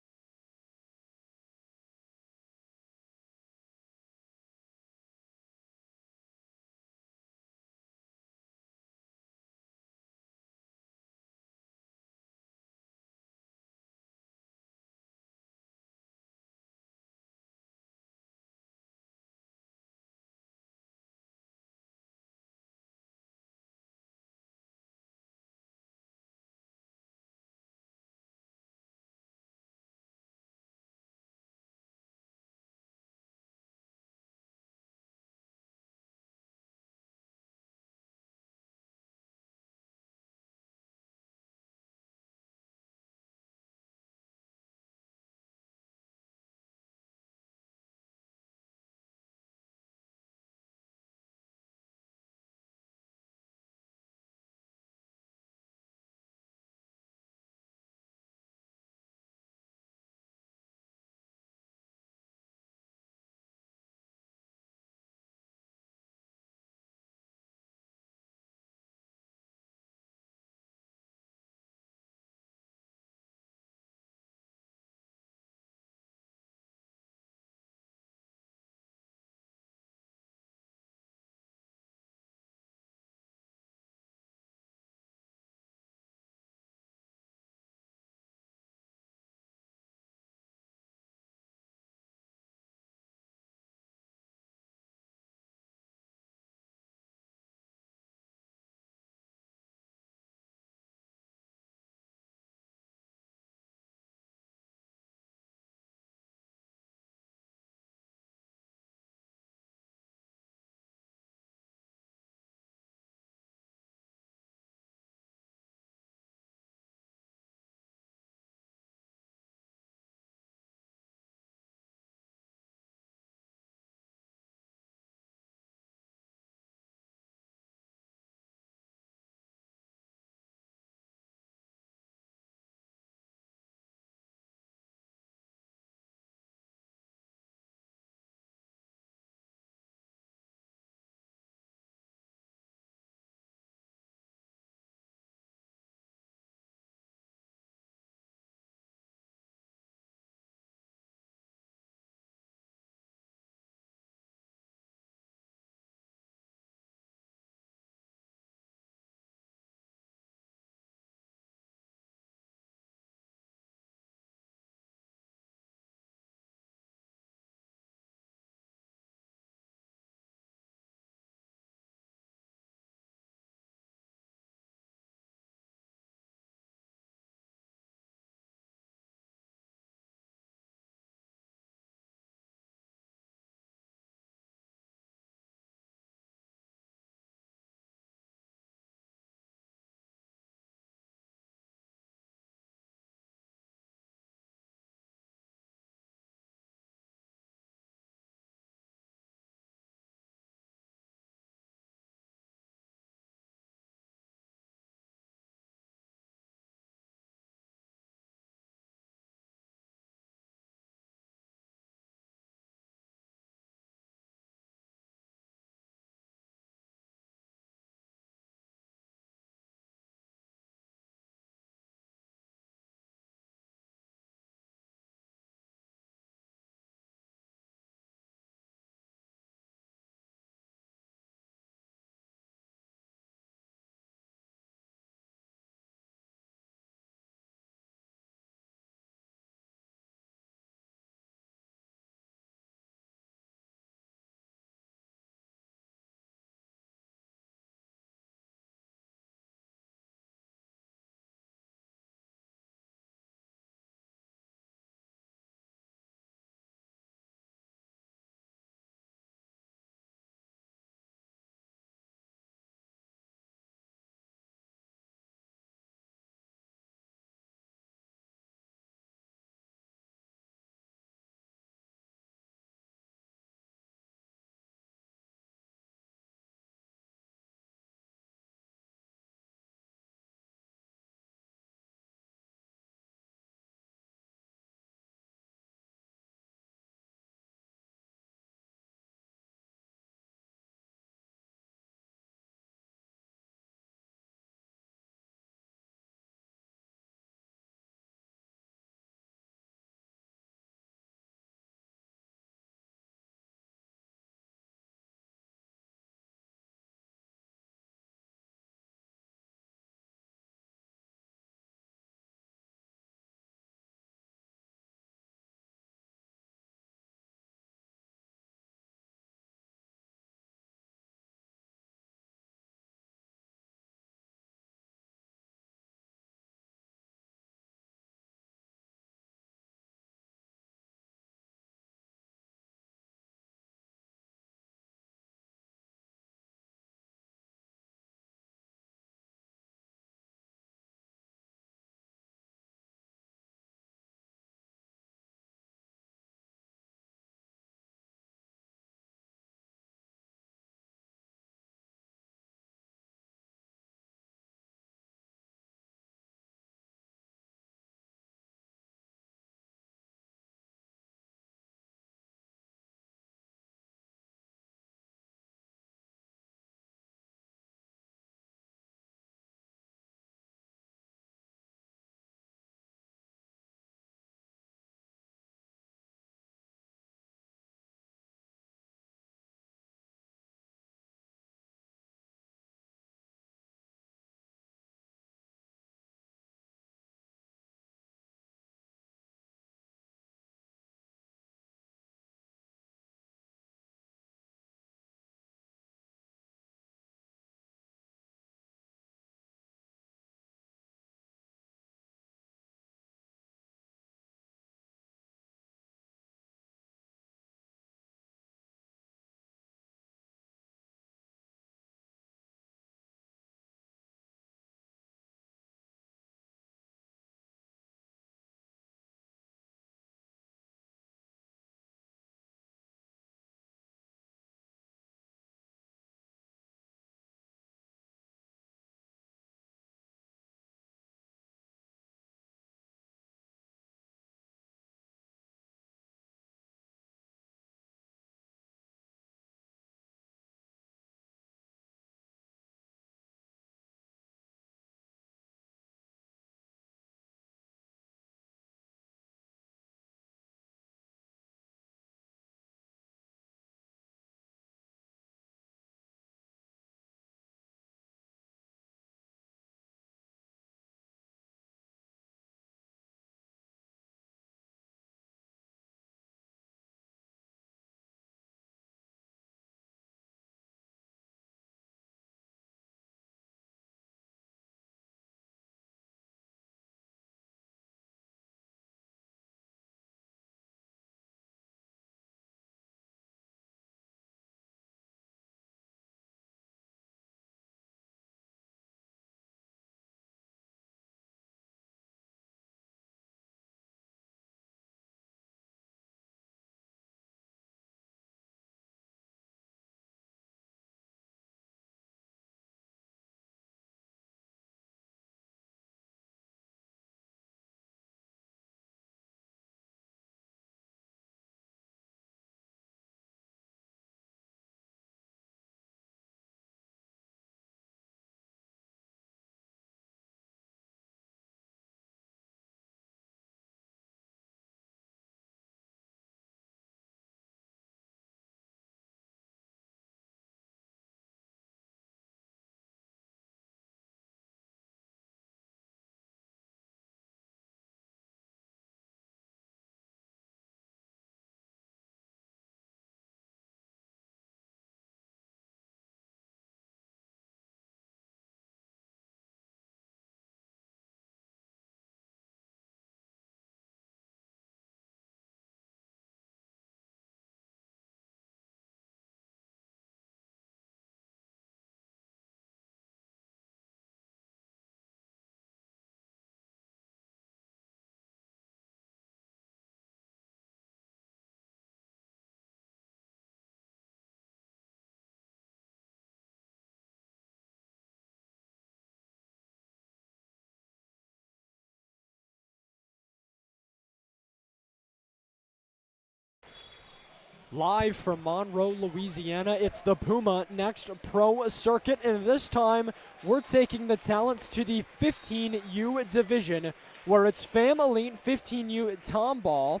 Live from Monroe, Louisiana, it's the Puma NXTPRO circuit, and this time we're taking the talents to the 15U division, where it's Fam Elite 15U Tomball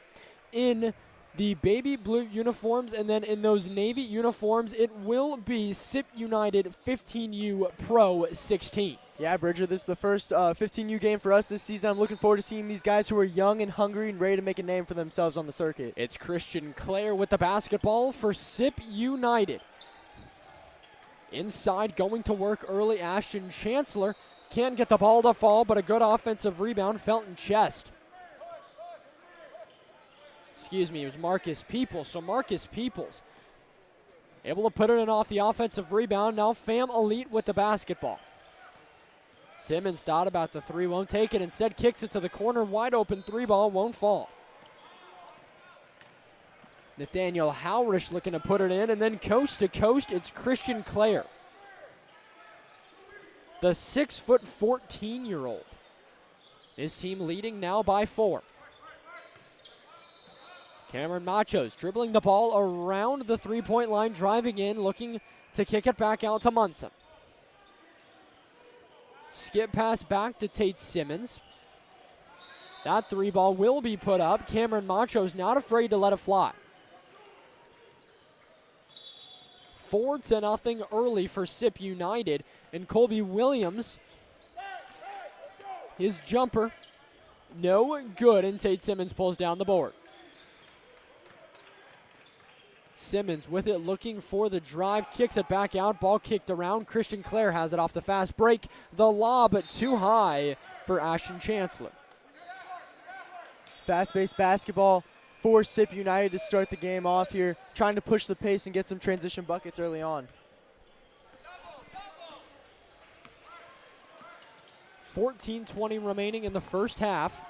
in the baby blue uniforms, and then in those navy uniforms, it will be SIP United 15U Pro 16. Yeah, Bridger, this is the first 15U game for us this season. I'm looking forward to seeing these guys who are young and hungry and ready to make a name for themselves on the circuit. It's Christian Clare with the basketball for SIP United. Inside, going to work early, Ashton Chancellor. Can't get the ball to fall, but a good offensive rebound, Felton Chest. Excuse me, it was Marcus Peoples. So Marcus Peoples able to put it in off the offensive rebound. Now Fam Elite with the basketball. Simmons thought about the three, won't take it. Instead kicks it to the corner, wide open three ball, won't fall. Nathaniel Howrish looking to put it in, and then coast to coast, it's Christian Clare. The 6'14" 14-year-old. His team leading now by 4. Cameron Machos dribbling the ball around the three-point line, driving in, looking to kick it back out to Munson. Skip pass back to Tate Simmons. That three ball will be put up. Cameron Machos not afraid to let it fly. 4-0 early for SIP United, and Colby Williams, his jumper, no good, and Tate Simmons pulls down the board. Simmons with it, looking for the drive, kicks it back out, ball kicked around. Christian Clare has it off the fast break. The lob too high for Ashton Chancellor. Fast-paced basketball for SIP United to start the game off here, trying to push the pace and get some transition buckets early on. 14:20 remaining in the first half,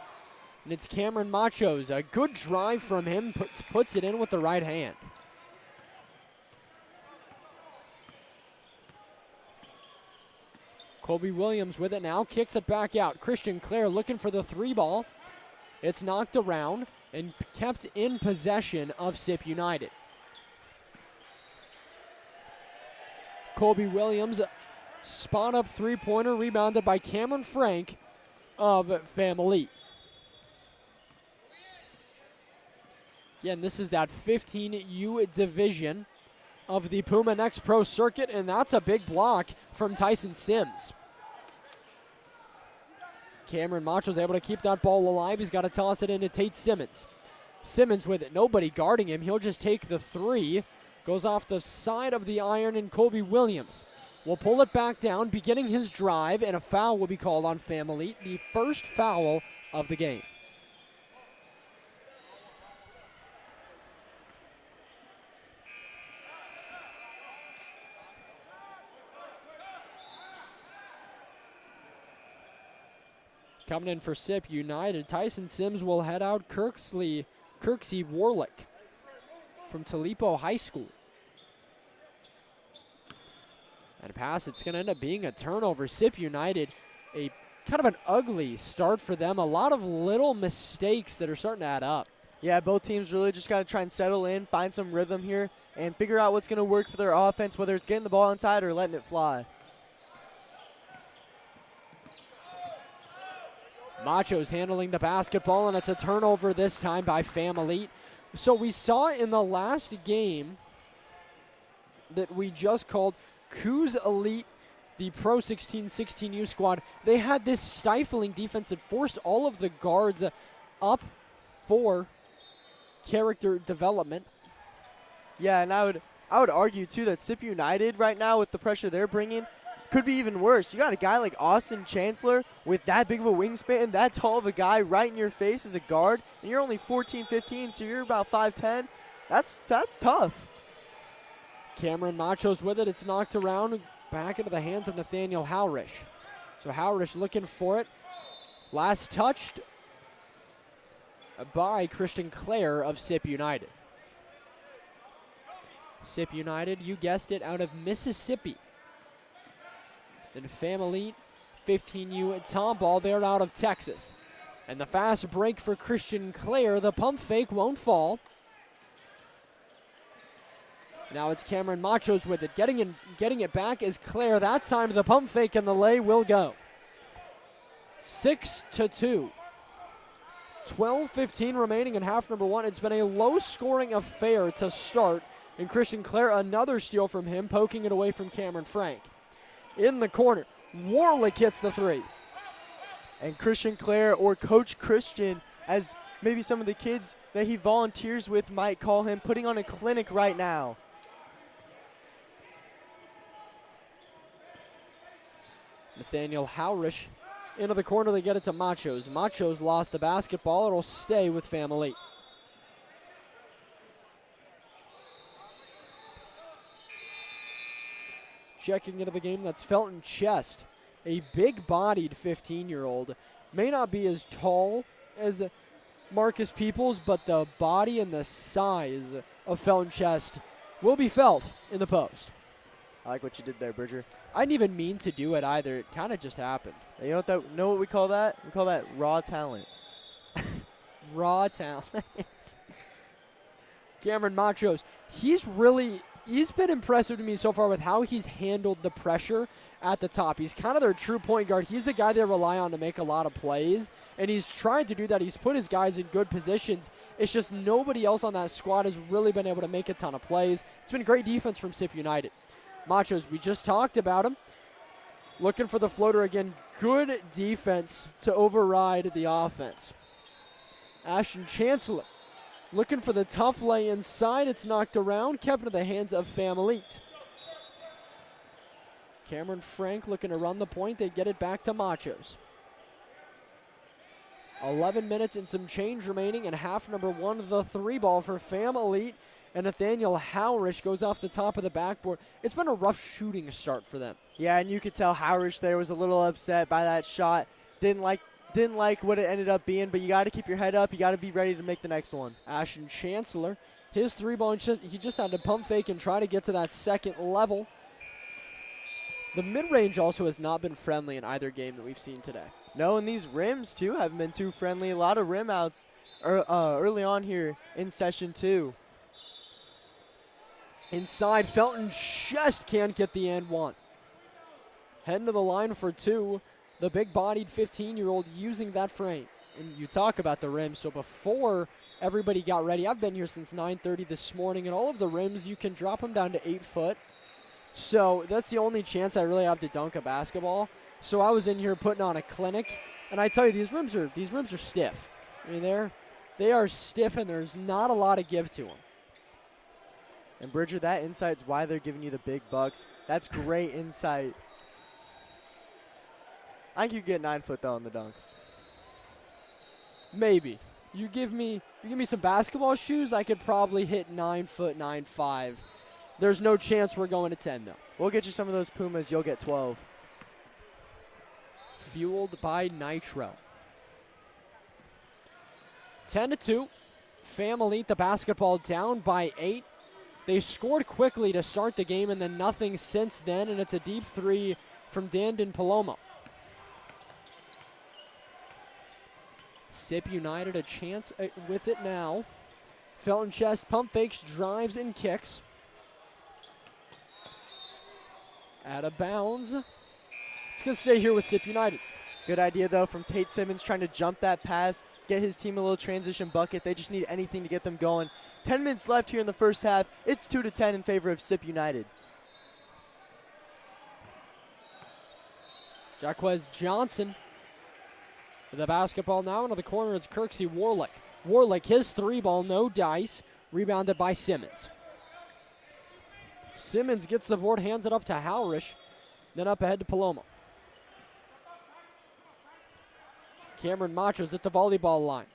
and it's Cameron Machos. A good drive from him, puts it in with the right hand. Colby Williams with it now, kicks it back out. Christian Clare looking for the three ball. It's knocked around and kept in possession of SIP United. Colby Williams, spot up three-pointer, rebounded by Cameron Frank of Fam Elite. Again, this is that 15U division of the Puma NXTPRO circuit, and that's a big block from Tyson Sims. Cameron Machos able to keep that ball alive. He's got to toss it into Tate Simmons. Simmons with it, nobody guarding him. He'll just take the three. Goes off the side of the iron, and Colby Williams will pull it back down, beginning his drive, and a foul will be called on Fam Elite, the first foul of the game. Coming in for SIP United, Tyson Sims will head out. Kirksey Warlick from Toledo High School. And a pass, it's going to end up being a turnover. SIP United, a kind of an ugly start for them. A lot of little mistakes that are starting to add up. Yeah, both teams really just got to try and settle in, find some rhythm here, and figure out what's going to work for their offense, whether it's getting the ball inside or letting it fly. Machos handling the basketball, and it's a turnover this time by Fam Elite. So we saw in the last game that we just called Coos Elite, the Pro 16-16U squad. They had this stifling defense that forced all of the guards up for character development. Yeah, and I would argue, too, that SIP United right now, with the pressure they're bringing, could be even worse. You got a guy like Austin Chancellor with that big of a wingspan, that tall of a guy right in your face as a guard, and you're only 14, 15, so you're about 5'10". That's tough. Cameron Machos with it. It's knocked around back into the hands of Nathaniel Howrish. So Howrish looking for it. Last touched by Christian Clare of SIP United. SIP United, you guessed it, out of Mississippi. Then Fam Elite, 15U Tomball, they're out of Texas. And the fast break for Christian Clare. The pump fake won't fall. Now it's Cameron Machos with it. Getting it back is Claire. That time the pump fake and the lay will go. 6-2. 12:15 remaining in half number one. It's been a low-scoring affair to start. And Christian Clare, another steal from him, poking it away from Cameron Frank. In the corner, Warlick hits the three. And Christian Clare, or Coach Christian, as maybe some of the kids that he volunteers with might call him, putting on a clinic right now. Nathaniel Howrish into the corner. They get it to Machos. Machos lost the basketball. It'll stay with Family. Checking into the game, that's Felton Chest, a big-bodied 15-year-old. May not be as tall as Marcus Peoples, but the body and the size of Felton Chest will be felt in the post. I like what you did there, Bridger. I didn't even mean to do it either. It kind of just happened. You know what we call that? We call that raw talent. Raw talent. Cameron Machos, he's been impressive to me so far with how he's handled the pressure at the top. He's kind of their true point guard. He's the guy they rely on to make a lot of plays, and he's tried to do that. He's put his guys in good positions. It's just nobody else on that squad has really been able to make a ton of plays. It's been great defense from SIP United. Machos, we just talked about him. Looking for the floater again. Good defense to override the offense. Ashton Chancellor looking for the tough lay inside. It's knocked around, kept into the hands of Family. Cameron Frank looking to run the point. They get it back to Machos. 11 minutes and some change remaining in half number one. The three ball for Family. And Nathaniel Howrish goes off the top of the backboard. It's been a rough shooting start for them. Yeah, and you could tell Howrish there was a little upset by that shot. Didn't like what it ended up being, but you got to keep your head up. You got to be ready to make the next one. Ashton Chancellor, his three ball, he just had to pump fake and try to get to that second level. The mid-range also has not been friendly in either game that we've seen today. No, and these rims, too, haven't been too friendly. A lot of rim outs early on here in session two. Inside, Felton just can't get the and one. Heading to the line for two. The big-bodied 15-year-old using that frame. And you talk about the rim. So before everybody got ready, I've been here since 9:30 this morning, and all of the rims, you can drop them down to 8 foot. So that's the only chance I really have to dunk a basketball. So I was in here putting on a clinic, and I tell you, these rims are stiff. I mean, they are stiff, and there's not a lot of give to them. And Bridger, that insight's why they're giving you the big bucks. That's great insight. I think you get 9 foot though on the dunk. Maybe. You give me some basketball shoes, I could probably hit 9 foot, 9.5. There's no chance we're going to 10 though. We'll get you some of those Pumas, you'll get 12. Fueled by Nitro. 10-2. Family, the basketball down by 8. They scored quickly to start the game and then nothing since then, and it's a deep three from Dandon Palomo. SIP United a chance with it now. Felton Chest pump fakes, drives, and kicks. Out of bounds. It's going to stay here with SIP United. Good idea, though, from Tate Simmons trying to jump that pass, get his team a little transition bucket. They just need anything to get them going. 10 minutes left here in the first half. It's 2-10 in favor of SIP United. Jaquez Johnson with the basketball now into the corner. It's Kirksey Warlick. Warlick, his three ball, no dice. Rebounded by Simmons. Simmons gets the board, hands it up to Howrish. Then up ahead to Palomo. Cameron Machos at the volleyball line.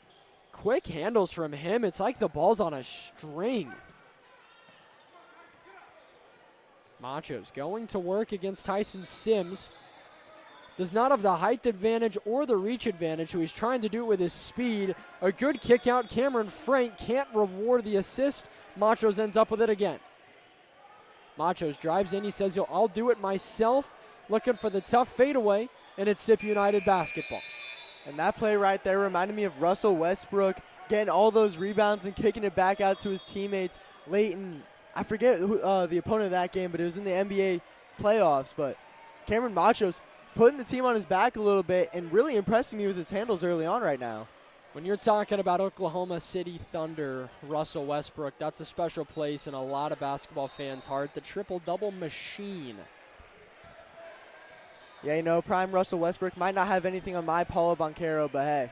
Quick handles from him. It's like the ball's on a string. Machos going to work against Tyson Sims. Does not have the height advantage or the reach advantage, so he's trying to do it with his speed. A good kick out. Cameron Frank can't reward the assist. Machos ends up with it again. Machos drives in. He says, I'll do it myself. Looking for the tough fadeaway, and it's SIP United basketball. And that play right there reminded me of Russell Westbrook getting all those rebounds and kicking it back out to his teammates late in I forget who, the opponent of that game, but it was in the NBA playoffs. But Cameron Machos putting the team on his back a little bit and really impressing me with his handles early on right now. When you're talking about Oklahoma City Thunder, Russell Westbrook, that's a special place in a lot of basketball fans' heart. The triple-double machine. Yeah, you know, prime Russell Westbrook might not have anything on my Paulo Banchero, but hey.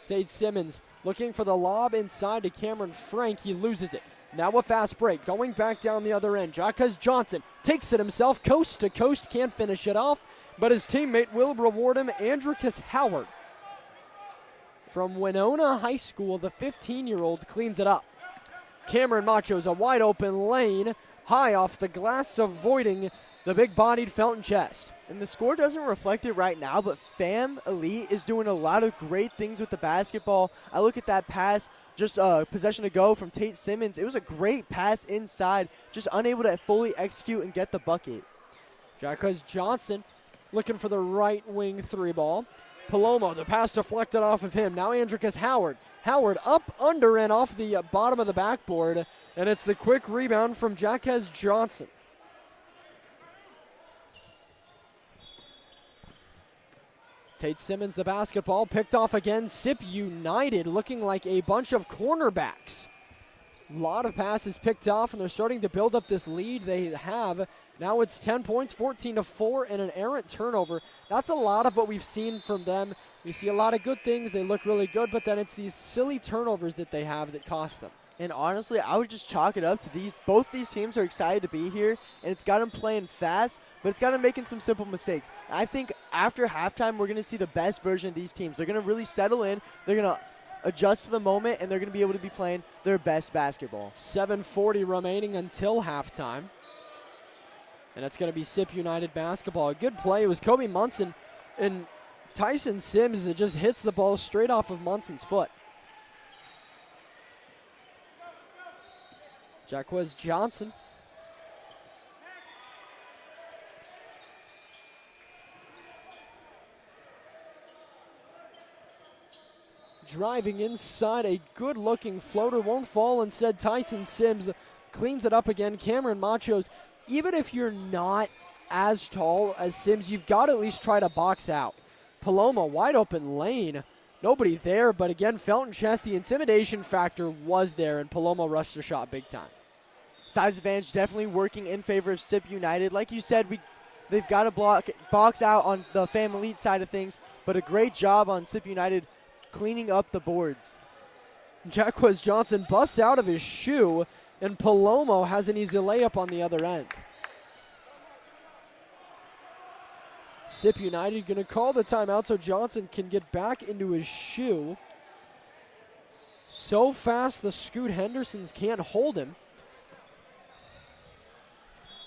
Tate Simmons looking for the lob inside to Cameron Frank. He loses it. Now a fast break, going back down the other end. Jacques Johnson takes it himself, coast to coast, can't finish it off, but his teammate will reward him. Andricus Howard from Winona High School, the 15-year-old, cleans it up. Cameron Machos, a wide open lane, high off the glass, avoiding the big-bodied Felton Chest. And the score doesn't reflect it right now, but Fam Elite is doing a lot of great things with the basketball. I look at that pass, just possession to go from Tate Simmons. It was a great pass inside, just unable to fully execute and get the bucket. Jacques Johnson looking for the right wing three ball. Palomo, the pass deflected off of him. Now Andricus Howard. Howard up, under, and off the bottom of the backboard, and it's the quick rebound from Jacques Johnson. Tate Simmons, the basketball, picked off again. Sip United looking like a bunch of cornerbacks. A lot of passes picked off, and they're starting to build up this lead they have. Now it's 10 points, 14-4, and an errant turnover. That's a lot of what we've seen from them. We see a lot of good things. They look really good, but then it's these silly turnovers that they have that cost them. And honestly, I would just chalk it up to both these teams are excited to be here, and it's got them playing fast, but it's got them making some simple mistakes. I think after halftime, we're going to see the best version of these teams. They're going to really settle in. They're going to adjust to the moment, and they're going to be able to be playing their best basketball. 7:40 remaining until halftime. And it's going to be Sip United basketball. A good play. It was Kobe Munson, and Tyson Sims just hits the ball straight off of Munson's foot. Jacques Johnson. Driving inside, a good-looking floater won't fall. Instead, Tyson Sims cleans it up again. Cameron Machos, even if you're not as tall as Sims, you've got to at least try to box out. Paloma, wide open lane. Nobody there, but again, Felton Chest, the intimidation factor was there, and Paloma rushed the shot big time. Size advantage definitely working in favor of Sip United. Like you said, they've got to box out on the Fam Elite side of things, but a great job on Sip United cleaning up the boards. Jacques Johnson busts out of his shoe, and Palomo has an easy layup on the other end. Sip United going to call the timeout so Johnson can get back into his shoe. So fast the Scoot Hendersons can't hold him.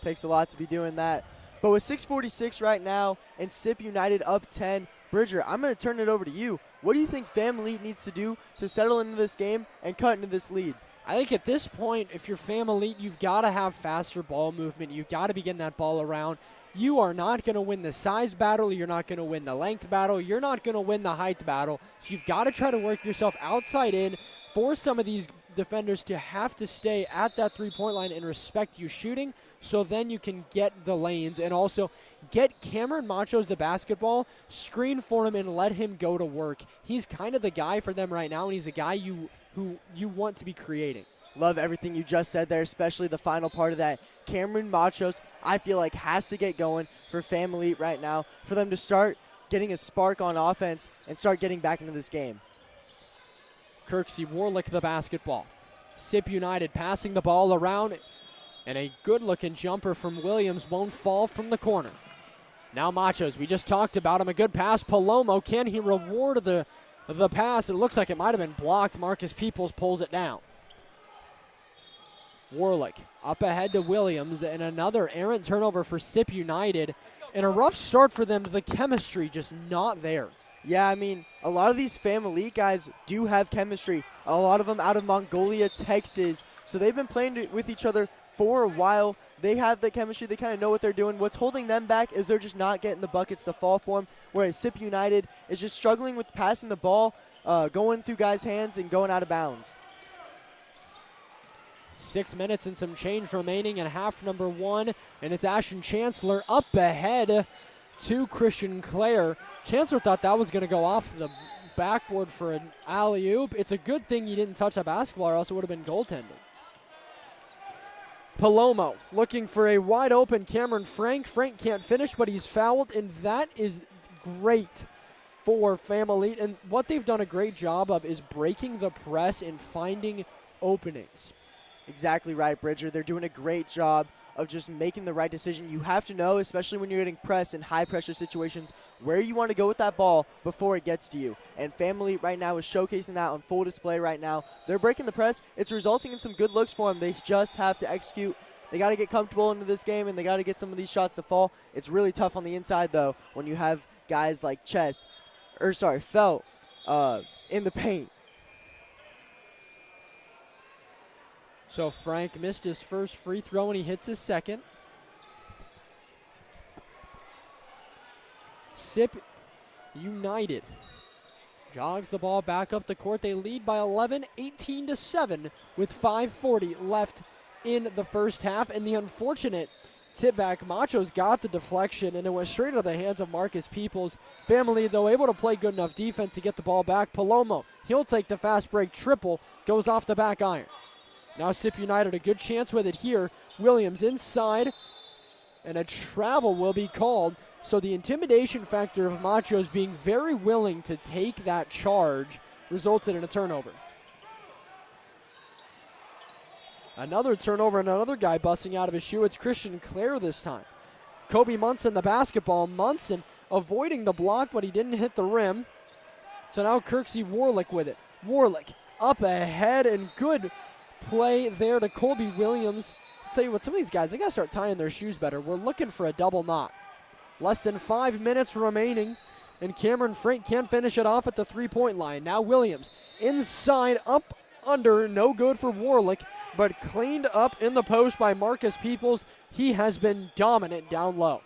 Takes a lot to be doing that. But with 6:46 right now and Sip United up 10, Bridger, I'm going to turn it over to you. What do you think Fam Elite needs to do to settle into this game and cut into this lead? I think at this point, if you're Fam Elite, you've got to have faster ball movement. You've got to be getting that ball around. You are not going to win the size battle. You're not going to win the length battle. You're not going to win the height battle. So you've got to try to work yourself outside in, force some of these defenders to have to stay at that three-point line and respect you shooting, so then you can get the lanes and also get Cameron Machos the basketball, screen for him, and let him go to work. He's kind of the guy for them right now, and he's a guy who you want to be creating. Love everything you just said there, especially the final part of that. Cameron Machos, I feel like, has to get going for Fam Elite right now for them to start getting a spark on offense and start getting back into this game. Kirksey Warlick the basketball. Sip United passing the ball around, and a good-looking jumper from Williams won't fall from the corner. Now Machos, we just talked about him, a good pass. Palomo, can he reward the pass? It looks like it might have been blocked. Marcus Peoples pulls it down. Warlick up ahead to Williams, and another errant turnover for Sip United. And a rough start for them, the chemistry just not there. Yeah, I mean, a lot of these Fam Elite guys do have chemistry. A lot of them out of Mongolia, Texas. So they've been playing with each other for a while. They have the chemistry. They kind of know what they're doing. What's holding them back is they're just not getting the buckets to fall for them, whereas SIP United is just struggling with passing the ball, going through guys' hands and going out of bounds. 6 minutes and some change remaining in half number 1, and it's Ashton Chancellor up ahead to Christian Clare. Chancellor thought that was going to go off the backboard for an alley-oop. It's a good thing you didn't touch that basketball, or else it would have been goaltending. Palomo looking for a wide-open Cameron Frank. Frank can't finish, but he's fouled, and that is great for Family. And what they've done a great job of is breaking the press and finding openings. Exactly right, Bridger. They're doing a great job of just making the right decision. You have to know, especially when you're getting pressed in high-pressure situations, where you want to go with that ball before it gets to you. And Family right now is showcasing that on full display right now. They're breaking the press. It's resulting in some good looks for them. They just have to execute. They got to get comfortable into this game, and they got to get some of these shots to fall. It's really tough on the inside, though, when you have guys like Felt in the paint. So Frank missed his first free throw, and he hits his second. SIP United jogs the ball back up the court. They lead by 11, 18-7 with 5:40 left in the first half. And the unfortunate tip back, Macho's got the deflection, and it went straight into the hands of Marcus Peoples. Family, though, able to play good enough defense to get the ball back. Palomo, he'll take the fast break triple, goes off the back iron. Now SIP United a good chance with it here. Williams inside, and a travel will be called. So the intimidation factor of Machos being very willing to take that charge resulted in a turnover. Another turnover and another guy busting out of his shoe. It's Christian Clare this time. Kobe Munson the basketball. Munson avoiding the block, but he didn't hit the rim. So now Kirksey Warlick with it. Warlick up ahead, and good play there to Colby Williams. I'll tell you what, some of these guys, they got to start tying their shoes better. We're looking for a double knot. Less than 5 minutes remaining, and Cameron Frank can't finish it off at the three-point line. Now Williams inside, up, under, no good for Warlick, but cleaned up in the post by Marcus Peoples. He has been dominant down low.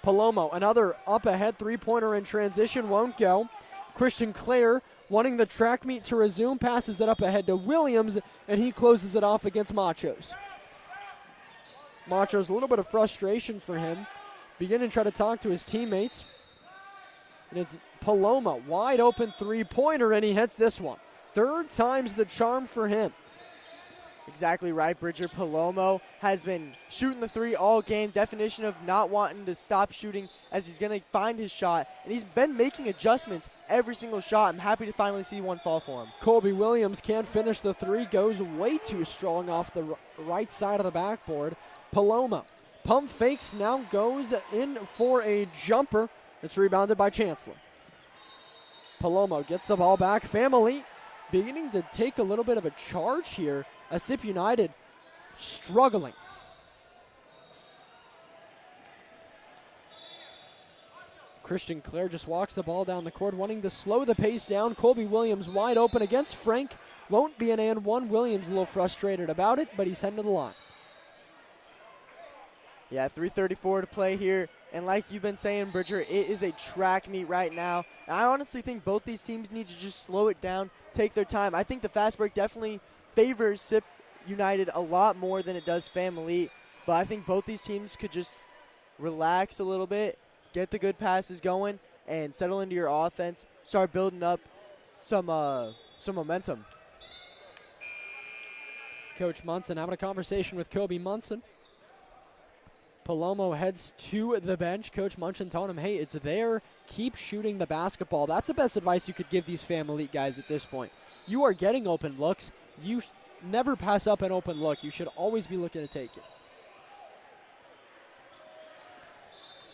Palomo, another up-ahead three-pointer in transition, won't go. Christian Clare wanting the track meet to resume, passes it up ahead to Williams, and he closes it off against Machos. Machos, a little bit of frustration for him, beginning to try to talk to his teammates. And it's Paloma, wide open three-pointer, and he hits this one. Third time's the charm for him. Exactly right, Bridger. Palomo has been shooting the three all game. Definition of not wanting to stop shooting as he's going to find his shot. And he's been making adjustments every single shot. I'm happy to finally see one fall for him. Colby Williams can't finish the three. Goes way too strong off the right side of the backboard. Paloma pump fakes, now goes in for a jumper. It's rebounded by Chancellor. Palomo gets the ball back. Family beginning to take a little bit of a charge here. SIP United struggling. Christian Clare just walks the ball down the court, wanting to slow the pace down. Colby Williams wide open against Frank. Won't be an and one. Williams a little frustrated about it, but he's heading to the line. Yeah, 3:34 to play here. And like you've been saying, Bridger, it is a track meet right now. And I honestly think both these teams need to just slow it down, take their time. I think the fast break definitely favors SIP United a lot more than it does Family. But I think both these teams could just relax a little bit, get the good passes going, and settle into your offense, start building up some momentum. Coach Munson having a conversation with Kobe Munson. Palomo heads to the bench. Coach Munson telling him, hey, it's there. Keep shooting the basketball. That's the best advice you could give these Family guys at this point. You are getting open looks. You never pass up an open look. You should always be looking to take it.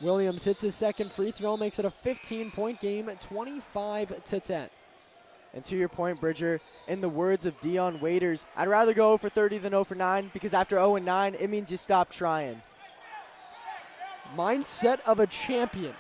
Williams hits his second free throw, makes it a 15-point game, 25-10. And to your point, Bridger, in the words of Dion Waiters, I'd rather go 0 for 30 than 0 for 9 because after 0 and 9, it means you stop trying. Mindset of a champion.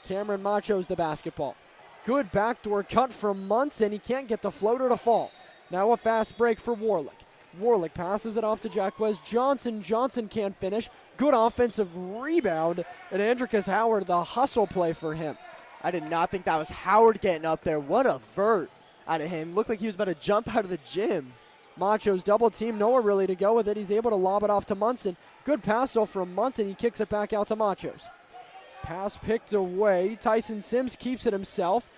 Cameron Macho's the basketball. Good backdoor cut from Munson. He can't get the floater to fall. Now a fast break for Warlick. Warlick passes it off to Jacquez Johnson. Johnson can't finish. Good offensive rebound. And Andricus Howard, the hustle play for him. I did not think that was Howard getting up there. What a vert out of him. Looked like he was about to jump out of the gym. Macho's double team, nowhere really to go with it. He's able to lob it off to Munson. Good pass though from Munson. He kicks it back out to Machos. Pass picked away. Tyson Sims keeps it himself.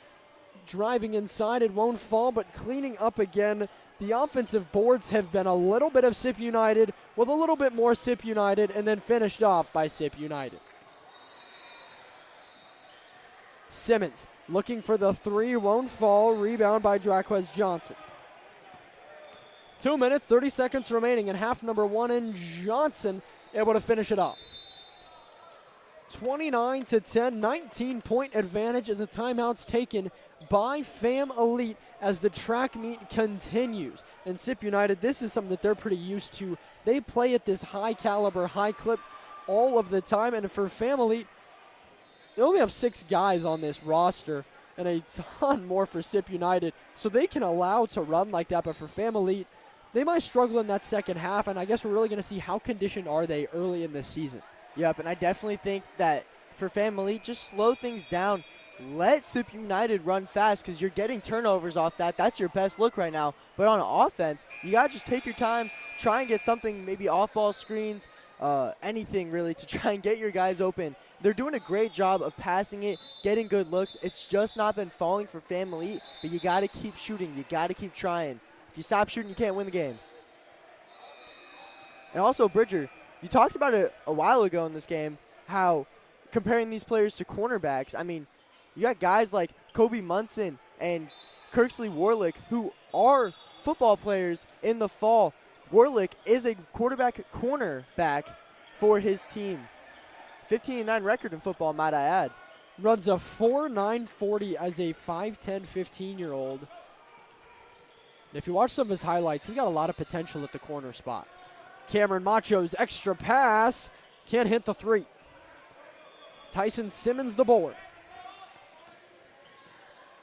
Driving inside, it won't fall, but cleaning up again. The offensive boards have been a little bit of Sip United with a little bit more Sip United, and then finished off by Sip United. Simmons looking for the three, won't fall. Rebound by Jacquez Johnson. 2 minutes, 30 seconds remaining in half number one, and Johnson able to finish it off. 29-10, 19-point advantage as a timeout's taken by Fam Elite as the track meet continues. And Sip United, this is something that they're pretty used to. They play at this high caliber, high clip all of the time. And for Fam Elite, they only have 6 guys on this roster and a ton more for Sip United. So they can allow to run like that. But for Fam Elite, they might struggle in that second half. And I guess we're really going to see how conditioned are they early in this season. Yep, and I definitely think that for Fam Elite, just slow things down. Let Sip United run fast because you're getting turnovers off that. That's your best look right now. But on offense, you got to just take your time, try and get something, maybe off-ball screens, anything really to try and get your guys open. They're doing a great job of passing it, getting good looks. It's just not been falling for Fam Elite, but you got to keep shooting. You got to keep trying. If you stop shooting, you can't win the game. And also, Bridger, you talked about it a while ago in this game, how comparing these players to cornerbacks, I mean, you got guys like Kobe Munson and Kirksley Warlick who are football players in the fall. Warlick is a cornerback for his team. 15-9 record in football, might I add. Runs a 4.940 as a 5'10", 15-year-old. And if you watch some of his highlights, he's got a lot of potential at the corner spot. Cameron Macho's extra pass. Can't hit the three. Tyson Simmons the board.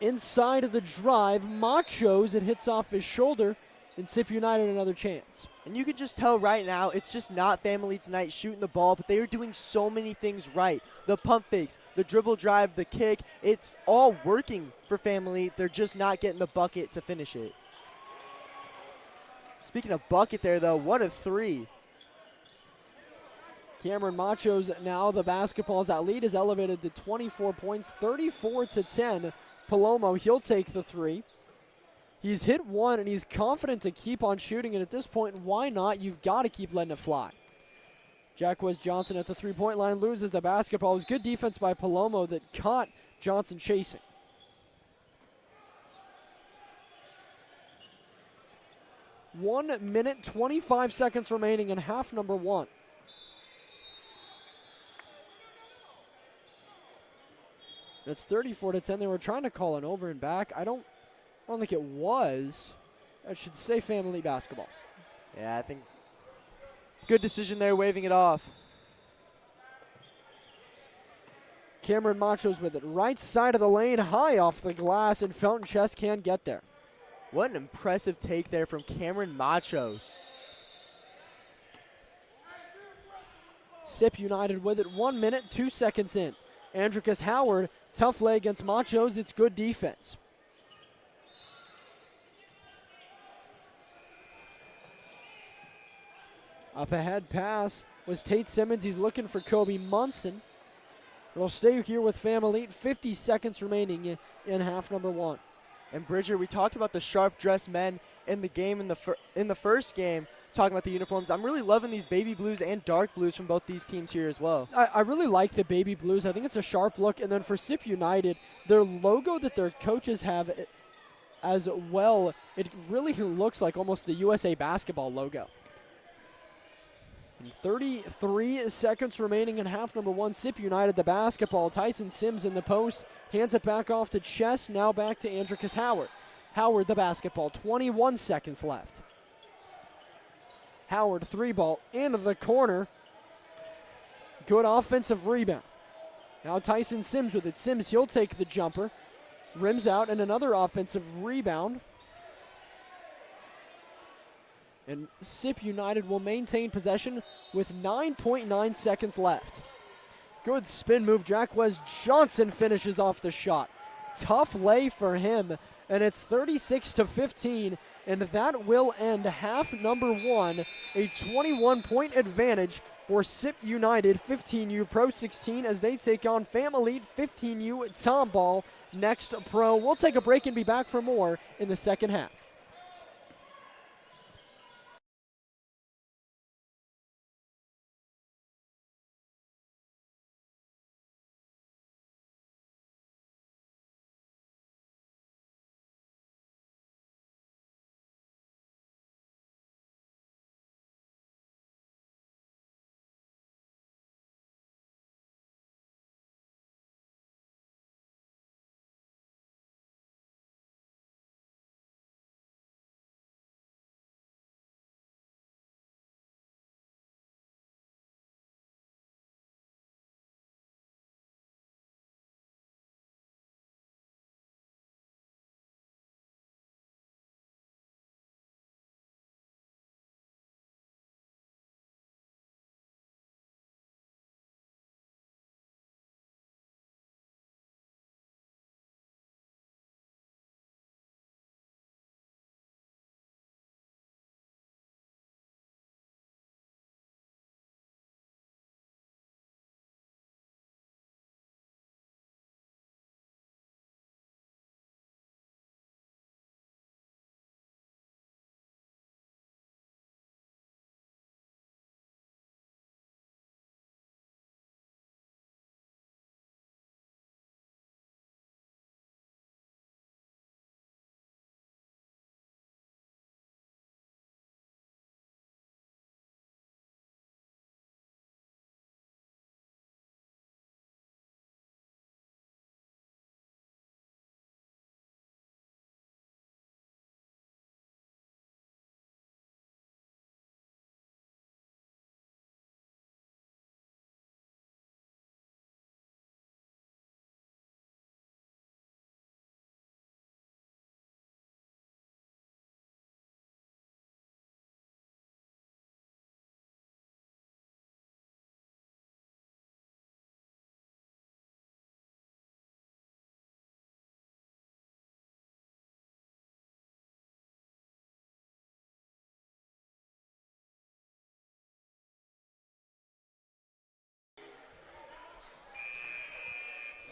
Inside of the drive, Macho's, it hits off his shoulder, and Sip United another chance. And you can just tell right now, it's just not Fam Elite tonight shooting the ball, but they are doing so many things right. The pump fakes, the dribble drive, the kick, it's all working for Fam Elite. They're just not getting the bucket to finish it. Speaking of bucket there, though, what a three. Cameron Macho's now the basketball's that lead is elevated to 24 points, 34-10. Palomo, he'll take the three. He's hit one, and he's confident to keep on shooting, and at this point, why not? You've got to keep letting it fly. Jacquez Johnson at the three-point line loses the basketball. It was good defense by Palomo that caught Johnson chasing. One minute, 25 seconds remaining in half number one. It's 34-10. They were trying to call an over and back. I don't think it was. It should stay Fam Elite basketball. Yeah, I think good decision there, waving it off. Cameron Macho's with it. Right side of the lane, high off the glass, and Felton Chess can't get there. What an impressive take there from Cameron Machos. Sip United with it. 1 minute, 2 seconds in. Andricus Howard, tough lay against Machos. It's good defense. Up ahead pass was Tate Simmons. He's looking for Kobe Munson. It'll stay here with Fam Elite. 50 seconds remaining in half number one. And Bridger, we talked about the sharp-dressed men in the game in the first game, talking about the uniforms. I'm really loving these baby blues and dark blues from both these teams here as well. I really like the baby blues. I think it's a sharp look. And then for Sip United, their logo that their coaches have as well, it really looks like almost the USA Basketball logo. And 33 seconds remaining in half number one. Sip United the basketball. Tyson Sims in the post. Hands it back off to Chess. Now back to Andricus Howard. Howard the basketball. 21 seconds left. Howard three ball into the corner. Good offensive rebound. Now Tyson Sims with it. Sims, he'll take the jumper. Rims out and another offensive rebound. And Sip United will maintain possession with 9.9 seconds left. Good spin move. Jacquez Johnson finishes off the shot. Tough lay for him, and it's 36-15, and that will end half number one, a 21-point advantage for Sip United 15U Pro 16 as they take on Fam Elite 15U Tomball Next Pro. We'll take a break and be back for more in the second half.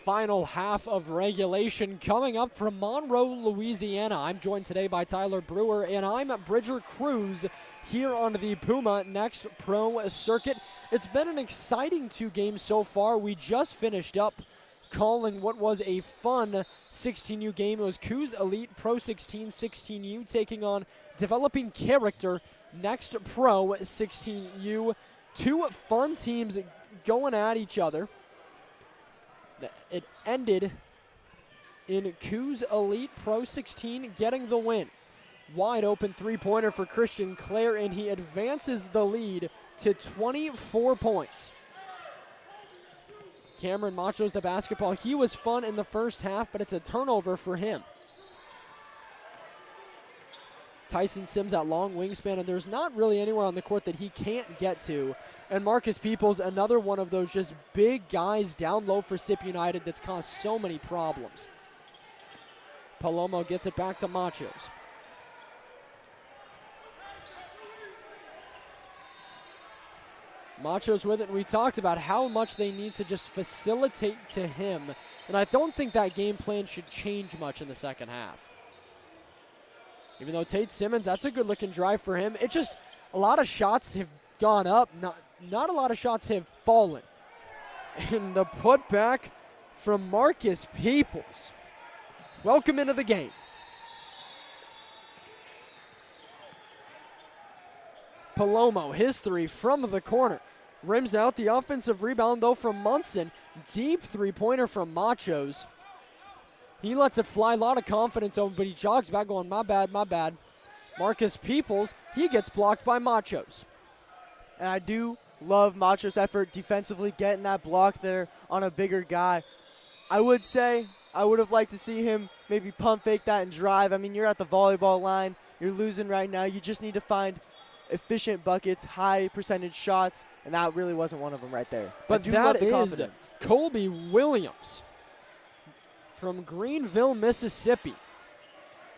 Final half of regulation coming up from Monroe, Louisiana. I'm joined today by Tyler Brewer, and I'm Bridger Cruz here on the Puma Next Pro circuit. It's been an exciting two games so far. We just finished up calling what was a fun 16U game. It was Coos Elite Pro 16 16U taking on Developing Character Next Pro 16U. Two fun teams going at each other. It ended in Coos Elite Pro 16 getting the win. Wide open three-pointer for Christian Clare, and he advances the lead to 24 points. Cameron Macho's the basketball. He was fun in the first half, but it's a turnover for him. Tyson Sims that long wingspan, and there's not really anywhere on the court that he can't get to. And Marcus Peoples, another one of those just big guys down low for Sip United that's caused so many problems. Palomo gets it back to Machos. Machos with it, and we talked about how much they need to just facilitate to him. And I don't think that game plan should change much in the second half. Even though Tate Simmons, that's a good-looking drive for him. It just, a lot of shots have gone up. Not a lot of shots have fallen. And the putback from Marcus Peoples. Welcome into the game. Palomo, his three from the corner. Rims out the offensive rebound, though, from Munson. Deep three-pointer from Machos. He lets it fly, a lot of confidence over, but he jogs back going, my bad, my bad. Marcus Peoples, he gets blocked by Machos. And I do love Machos' effort defensively, getting that block there on a bigger guy. I would say I would have liked to see him maybe pump fake that and drive. I mean, you're at the volleyball line. You're losing right now. You just need to find efficient buckets, high percentage shots, and that really wasn't one of them right there. But that is Colby Williams from Greenville, Mississippi.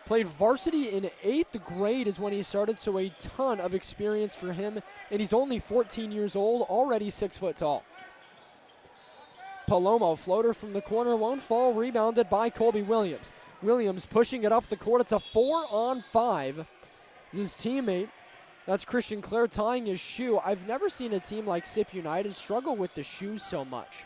Played varsity in 8th grade is when he started, so a ton of experience for him. And he's only 14 years old, already 6 foot tall. Palomo, floater from the corner, won't fall, rebounded by Colby Williams. Williams pushing it up the court. It's a 4-on-5. His teammate, that's Christian Clare, tying his shoe. I've never seen a team like Sip United struggle with the shoes so much.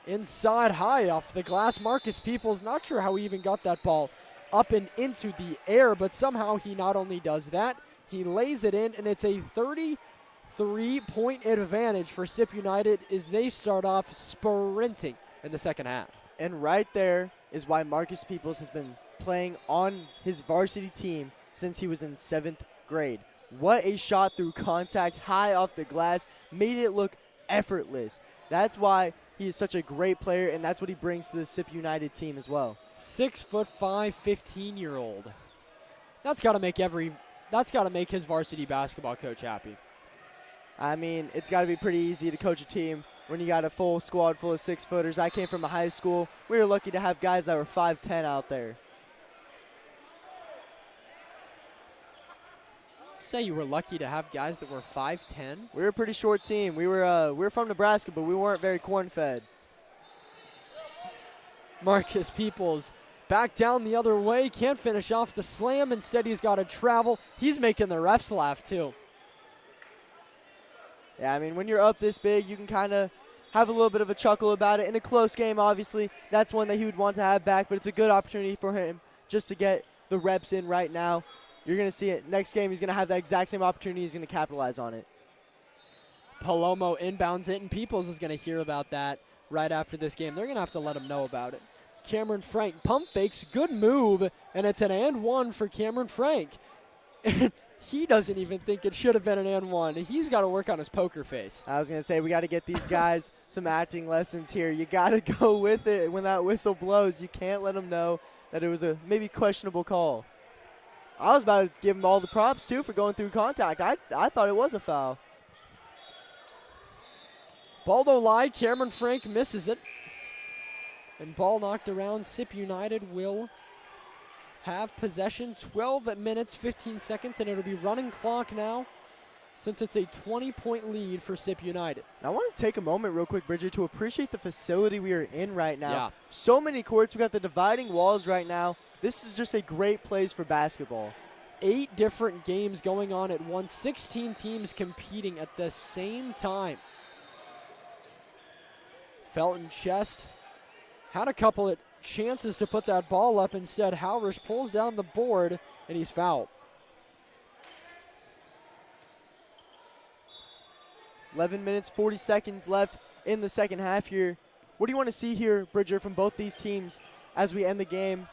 Inside high off the glass, Marcus Peoples, not sure how he even got that ball up and into the air, but somehow he not only does that, he lays it in, and it's a 33-point advantage for Sip United as they start off sprinting in the second half. And right there is why Marcus Peoples has been playing on his varsity team since he was in 7th grade. What a shot through contact, high off the glass, made it look effortless. That's why he is such a great player, and that's what he brings to the Sip United team as well. 6'5", 15-year-old. That's got to make his varsity basketball coach happy. I mean, it's got to be pretty easy to coach a team when you got a full squad full of 6-footers. I came from a high school. We were lucky to have guys that were 5'10" out there. Say you were lucky to have guys that were 5'10"? We were a pretty short team. We were from Nebraska, but we weren't very corn-fed. Marcus Peoples back down the other way. Can't finish off the slam. Instead, he's got to travel. He's making the refs laugh, too. Yeah, I mean, when you're up this big, you can kind of have a little bit of a chuckle about it. In a close game, obviously, that's one that he would want to have back, but it's a good opportunity for him just to get the reps in right now. You're going to see it. Next game, he's going to have that exact same opportunity. He's going to capitalize on it. Palomo inbounds it, and Peoples is going to hear about that right after this game. They're going to have to let him know about it. Cameron Frank pump fakes, good move, and it's an and one for Cameron Frank. He doesn't even think it should have been an and one. He's got to work on his poker face. I was going to say, we got to get these guys some acting lessons here. You got to go with it when that whistle blows. You can't let them know that it was a maybe questionable call. I was about to give him all the props, too, for going through contact. I thought it was a foul. Baldo Lai, Cameron Frank misses it. And ball knocked around. Sip United will have possession. 12 minutes, 15 seconds, and it'll be running clock now since it's a 20-point lead for Sip United. Now, I want to take a moment real quick, Bridger, to appreciate the facility we are in right now. Yeah. So many courts. We got the dividing walls right now. This is just a great place for basketball. 8 different games going on at once. 16 teams competing at the same time. Felton Chest had a couple of chances to put that ball up. Instead, Howrish pulls down the board, and he's fouled. 11 minutes, 40 seconds left in the second half here. What do you want to see here, Bridger, from both these teams as we end the game?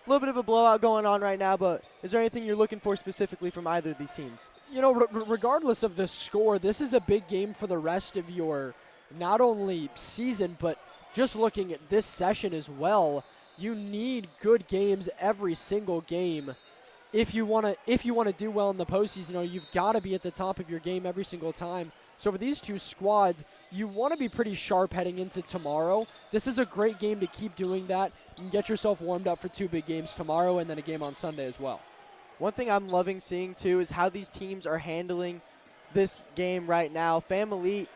A little bit of a blowout going on right now, but is there anything you're looking for specifically from either of these teams? You know, regardless of the score, this is a big game for the rest of your not only season, but just looking at this session as well. You need good games every single game. If you want to do well in the postseason, you know, you've got to be at the top of your game every single time. So for these two squads, you want to be pretty sharp heading into tomorrow. This is a great game to keep doing that and get yourself warmed up for 2 big games tomorrow and then a game on Sunday as well. One thing I'm loving seeing, too, is how these teams are handling this game right now. Family,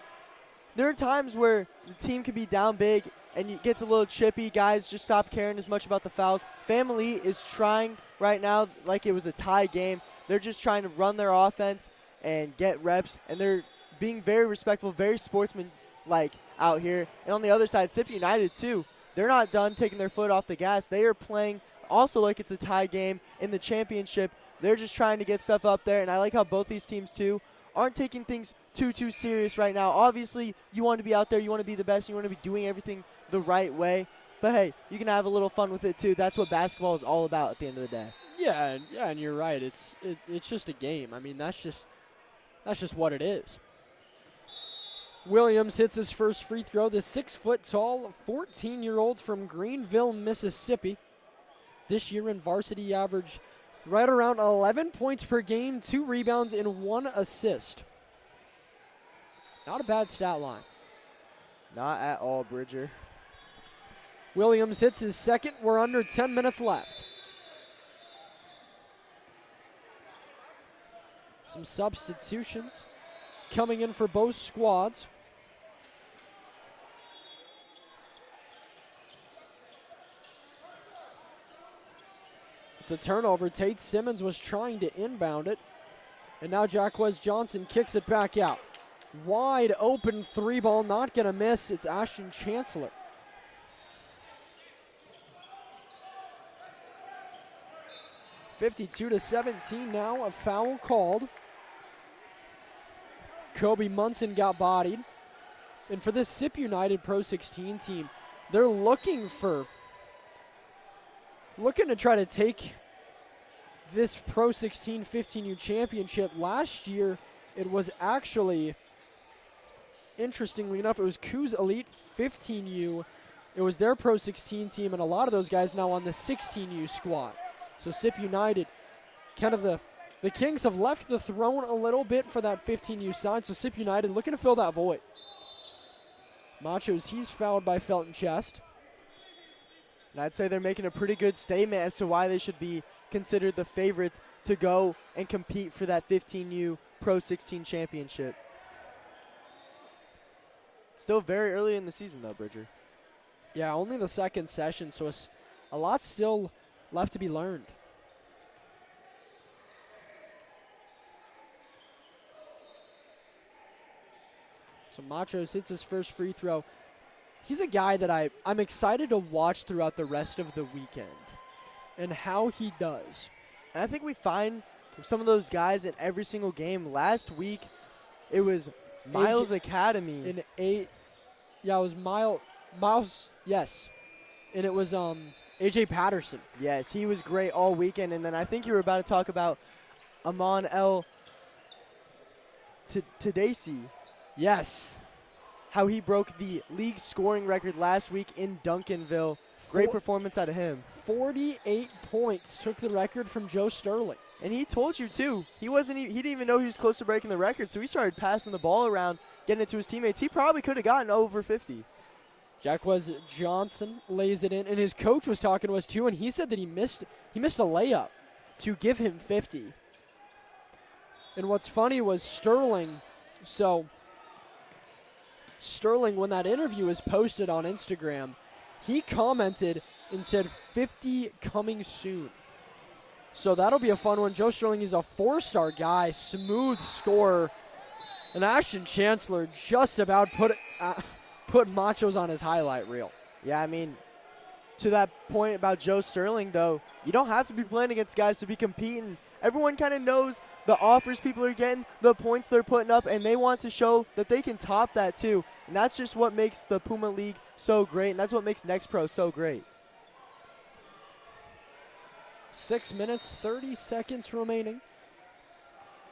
there are times where the team can be down big and it gets a little chippy. Guys just stop caring as much about the fouls. Family is trying right now like it was a tie game. They're just trying to run their offense and get reps, and they're being very respectful, very sportsman-like out here. And on the other side, Sip United, too. They're not done taking their foot off the gas. They are playing also like it's a tie game in the championship. They're just trying to get stuff up there, and I like how both these teams, too, aren't taking things too serious right now. Obviously, you want to be out there. You want to be the best. You want to be doing everything the right way. But, hey, you can have a little fun with it, too. That's what basketball is all about at the end of the day. Yeah, and you're right. It's just a game. I mean, that's just what it is. Williams hits his first free throw. The 6-foot-tall 14-year-old from Greenville, Mississippi. This year in varsity averaged Right around 11 points per game, 2 rebounds, and 1 assist. Not a bad stat line. Not at all, Bridger. Williams hits his second. We're under 10 minutes left. Some substitutions coming in for both squads. It's a turnover. Tate Simmons was trying to inbound it. And now Jaquez Johnson kicks it back out. Wide open 3-ball, not going to miss. It's Ashton Chancellor. (52-17) now, a foul called. Kobe Munson got bodied. And for this SIP United Pro 16 team, they're looking to try to take this Pro 16 15U championship. Last year, it was actually, interestingly enough, it was Coos Elite 15U. It was their Pro 16 team, and a lot of those guys now on the 16U squad. So SIP United, kind of the Kings have left the throne a little bit for that 15U side, so SIP United looking to fill that void. Machos, he's fouled by Felton Chest. And I'd say they're making a pretty good statement as to why they should be considered the favorites to go and compete for that 15U Pro 16 championship. Still very early in the season, though, Bridger. Yeah, only the second session, so a lot still left to be learned. So Machos hits his first free throw. He's a guy that I'm excited to watch throughout the rest of the weekend and how he does. And I think we find some of those guys in every single game. Last week, it was Miles Academy. It was Miles, yes. And it was AJ Patterson. Yes, he was great all weekend. And then I think you were about to talk about Amon El Tadasi. Yes. How he broke the league scoring record last week in Duncanville. Great performance out of him. 48 points took the record from Joe Sterling. And he told you, too. He didn't even know he was close to breaking the record, so he started passing the ball around, getting it to his teammates. He probably could have gotten over 50. Jaquez Johnson lays it in, and his coach was talking to us, too, and he said that he missed a layup to give him 50. And what's funny was Sterling, when that interview was posted on Instagram, he commented and said 50 coming soon. So that'll be a fun one. Joe Sterling is a 4-star guy, smooth scorer. And Ashton Chancellor just about put Machos on his highlight reel. Yeah, I mean, to that point about Joe Sterling, though, you don't have to be playing against guys to be competing. Everyone kind of knows the offers people are getting, the points they're putting up, and they want to show that they can top that too. And that's just what makes the Puma League so great, and that's what makes NXTPRO so great. 6 minutes, 30 seconds remaining.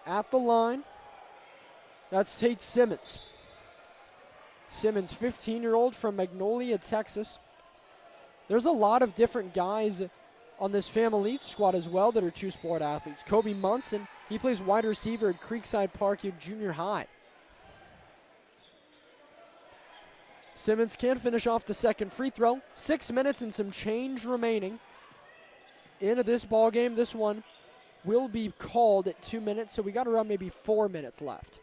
At the line, that's Tate Simmons. Simmons, 15-year-old from Magnolia, Texas. There's a lot of different guys on this Family squad as well that are two-sport athletes. Kobe Munson, he plays wide receiver at Creekside Park Junior High. Simmons can't finish off the second free throw. 6 minutes and some change remaining into this ball game. This one will be called at 2 minutes, so we got around maybe 4 minutes left.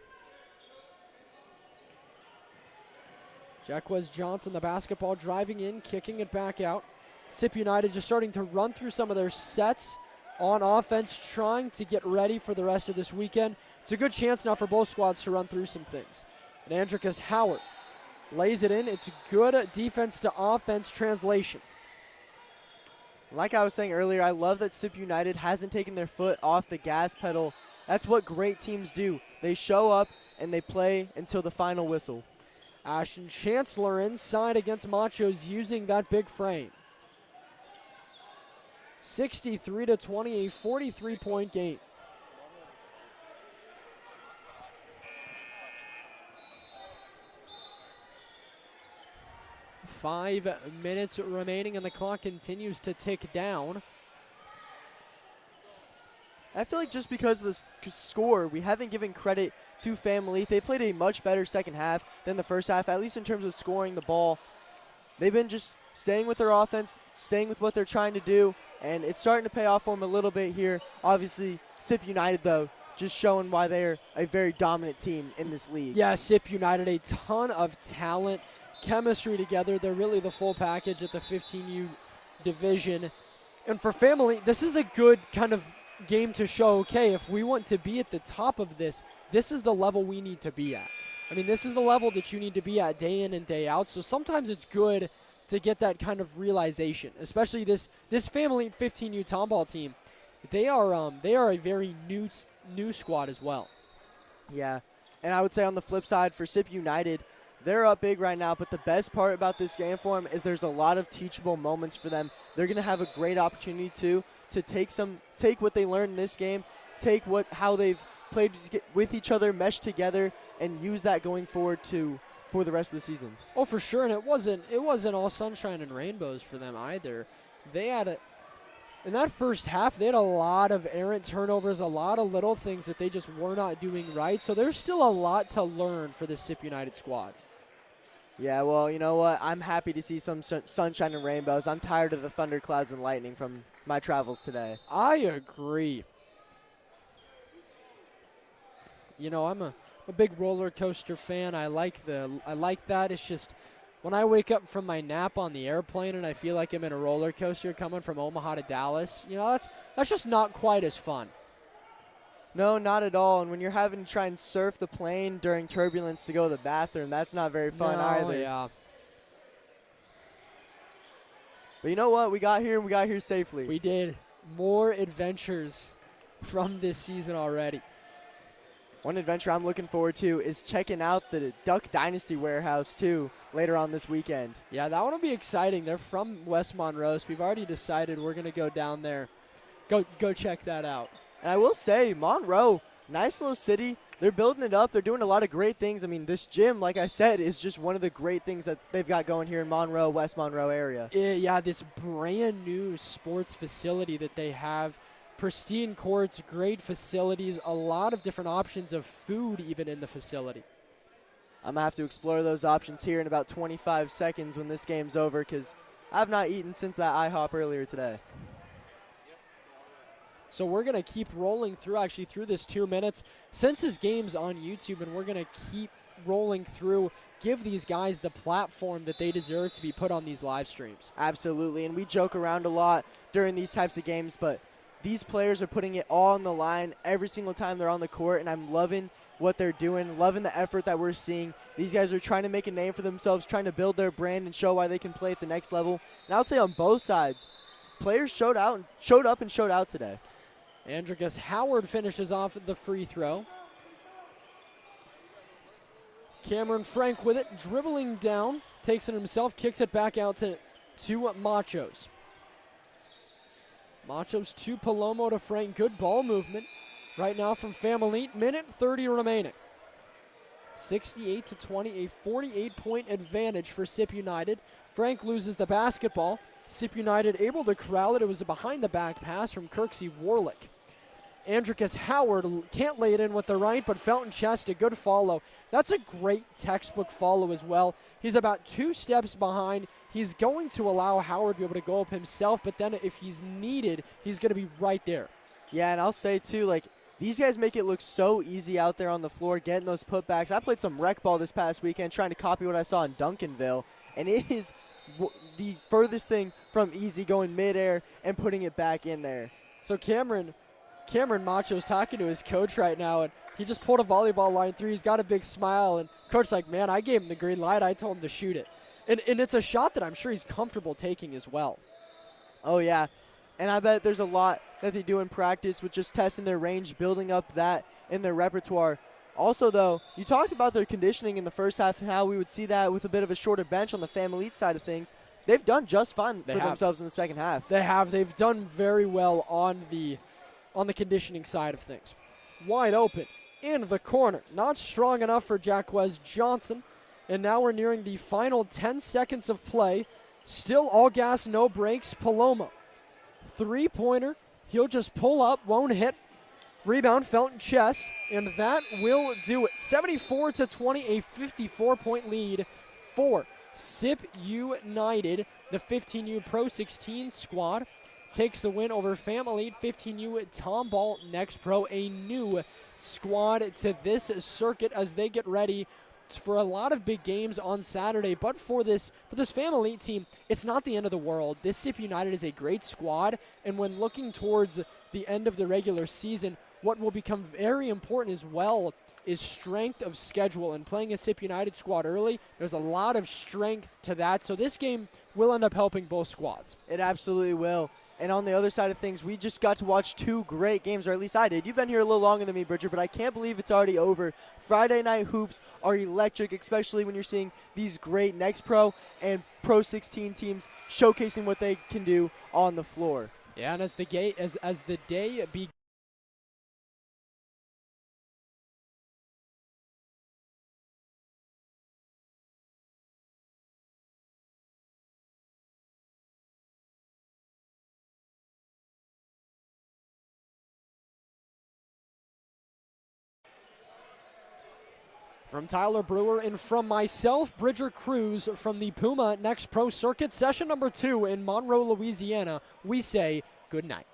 Jaquez Johnson, the basketball, driving in, kicking it back out. SIP United just starting to run through some of their sets on offense, trying to get ready for the rest of this weekend. It's a good chance now for both squads to run through some things. And Andricus Howard lays it in. It's good defense to offense translation. Like I was saying earlier, I love that SIP United hasn't taken their foot off the gas pedal. That's what great teams do. They show up and they play until the final whistle. Ashton Chancellor inside against Machos using that big frame. 63-20, a 43-point game. Five minutes remaining, and the clock continues to tick down. I feel like just because of the score, we haven't given credit to Family. They played a much better second half than the first half, at least in terms of scoring the ball. They've been just staying with their offense, staying with what they're trying to do, and it's starting to pay off for them a little bit here. Obviously, SIP United, though, just showing why they're a very dominant team in this league. Yeah, SIP United, a ton of talent, chemistry together. They're really the full package at the 15U division. And for Family, this is a good kind of game to show, okay, if we want to be at the top of this, this is the level we need to be at. I mean, this is the level that you need to be at day in and day out. So sometimes it's good to get that kind of realization, especially this Family 15U Tomball team. They are a very new squad as well. Yeah, and I would say on the flip side for SIP United, they're up big right now, but the best part about this game for them is there's a lot of teachable moments for them. They're going to have a great opportunity to take what they learned in this game, take how they've played with each other, mesh together, and use that going forward for the rest of the season. Oh, for sure, and it wasn't all sunshine and rainbows for them either. They had in that first half, they had a lot of errant turnovers, a lot of little things that they just were not doing right. So there's still a lot to learn for the SIP United squad. Yeah, well, you know what? I'm happy to see some sunshine and rainbows. I'm tired of the thunder, clouds, and lightning from my travels today. I agree. You know, I'm a big roller coaster fan. I like that. It's just when I wake up from my nap on the airplane and I feel like I'm in a roller coaster coming from Omaha to Dallas, you know, that's just not quite as fun. No, not at all. And when you're having to try and surf the plane during turbulence to go to the bathroom, that's not very fun either. Yeah. But you know what? We got here and we got here safely. We did. More adventures from this season already. One adventure I'm looking forward to is checking out the Duck Dynasty warehouse, too, later on this weekend. Yeah, that one will be exciting. They're from West Monroe, so we've already decided we're going to go down there. Go check that out. And I will say, Monroe, nice little city. They're building it up. They're doing a lot of great things. I mean, this gym, like I said, is just one of the great things that they've got going here in Monroe, West Monroe area. Yeah, this brand new sports facility that they have. Pristine courts, great facilities, a lot of different options of food even in the facility. I'm going to have to explore those options here in about 25 seconds when this game's over because I've not eaten since that IHOP earlier today. So we're going to keep rolling through this 2 minutes. Since this game's on YouTube, and we're going to keep rolling through, give these guys the platform that they deserve to be put on these live streams. Absolutely, and we joke around a lot during these types of games, but these players are putting it all on the line every single time they're on the court, and I'm loving what they're doing, loving the effort that we're seeing. These guys are trying to make a name for themselves, trying to build their brand and show why they can play at the next level. And I would say on both sides, players showed up and showed out today. Andricus Howard finishes off the free throw. Cameron Frank with it, dribbling down, takes it himself, kicks it back out to Machos. Machos to Palomo to Frank. Good ball movement right now from Family. Minute 30 remaining. 68-20, a 48-point advantage for SIP United. Frank loses the basketball. SIP United able to corral it. It was a behind-the-back pass from Kirksey Warlick. Andricus Howard can't lay it in with the right, but Felton Chest, a good follow. That's a great textbook follow as well. He's about 2 steps behind. He's going to allow Howard to be able to go up himself, but then if he's needed, he's going to be right there. Yeah, and I'll say, too, like, these guys make it look so easy out there on the floor, getting those putbacks. I played some rec ball this past weekend trying to copy what I saw in Duncanville, and it is the furthest thing from easy, going midair and putting it back in there. So Cameron Macho is talking to his coach right now, and he just pulled a volleyball line three. He's got a big smile, and coach's like, man, I gave him the green light. I told him to shoot it. And it's a shot that I'm sure he's comfortable taking as well. Oh, yeah. And I bet there's a lot that they do in practice with just testing their range, building up that in their repertoire. Also, though, you talked about their conditioning in the first half and how we would see that with a bit of a shorter bench on the Family side of things. They've done just fine for themselves in the second half. They have. They've done very well on the conditioning side of things. Wide open in the corner. Not strong enough for Jacquez Johnson. And now we're nearing the final 10 seconds of play. Still all gas, no brakes. Palomo. Three-pointer. He'll just pull up, won't hit. Rebound, Felton chest, and that will do it. 74-20, a 54-point lead for SIP United. The 15U Pro 16 squad takes the win over Fam Elite 15U Tomball NXTPRO, a new squad to this circuit as they get ready for a lot of big games on Saturday. But for this Fam Elite team, it's not the end of the world. This SIP United is a great squad, and when looking towards the end of the regular season, what will become very important as well is strength of schedule, and playing a SIP United squad early, there's a lot of strength to that. So this game will end up helping both squads. It absolutely will. And on the other side of things, we just got to watch 2 great games, or at least I did. You've been here a little longer than me, Bridger, but I can't believe it's already over. Friday night hoops are electric, especially when you're seeing these great NXTPRO and Pro 16 teams showcasing what they can do on the floor. Yeah, and as the day begins, from Tyler Brewer and from myself, Bridger Cruz, from the Puma NXTPRO Circuit, session number 2 in Monroe, Louisiana, we say good night.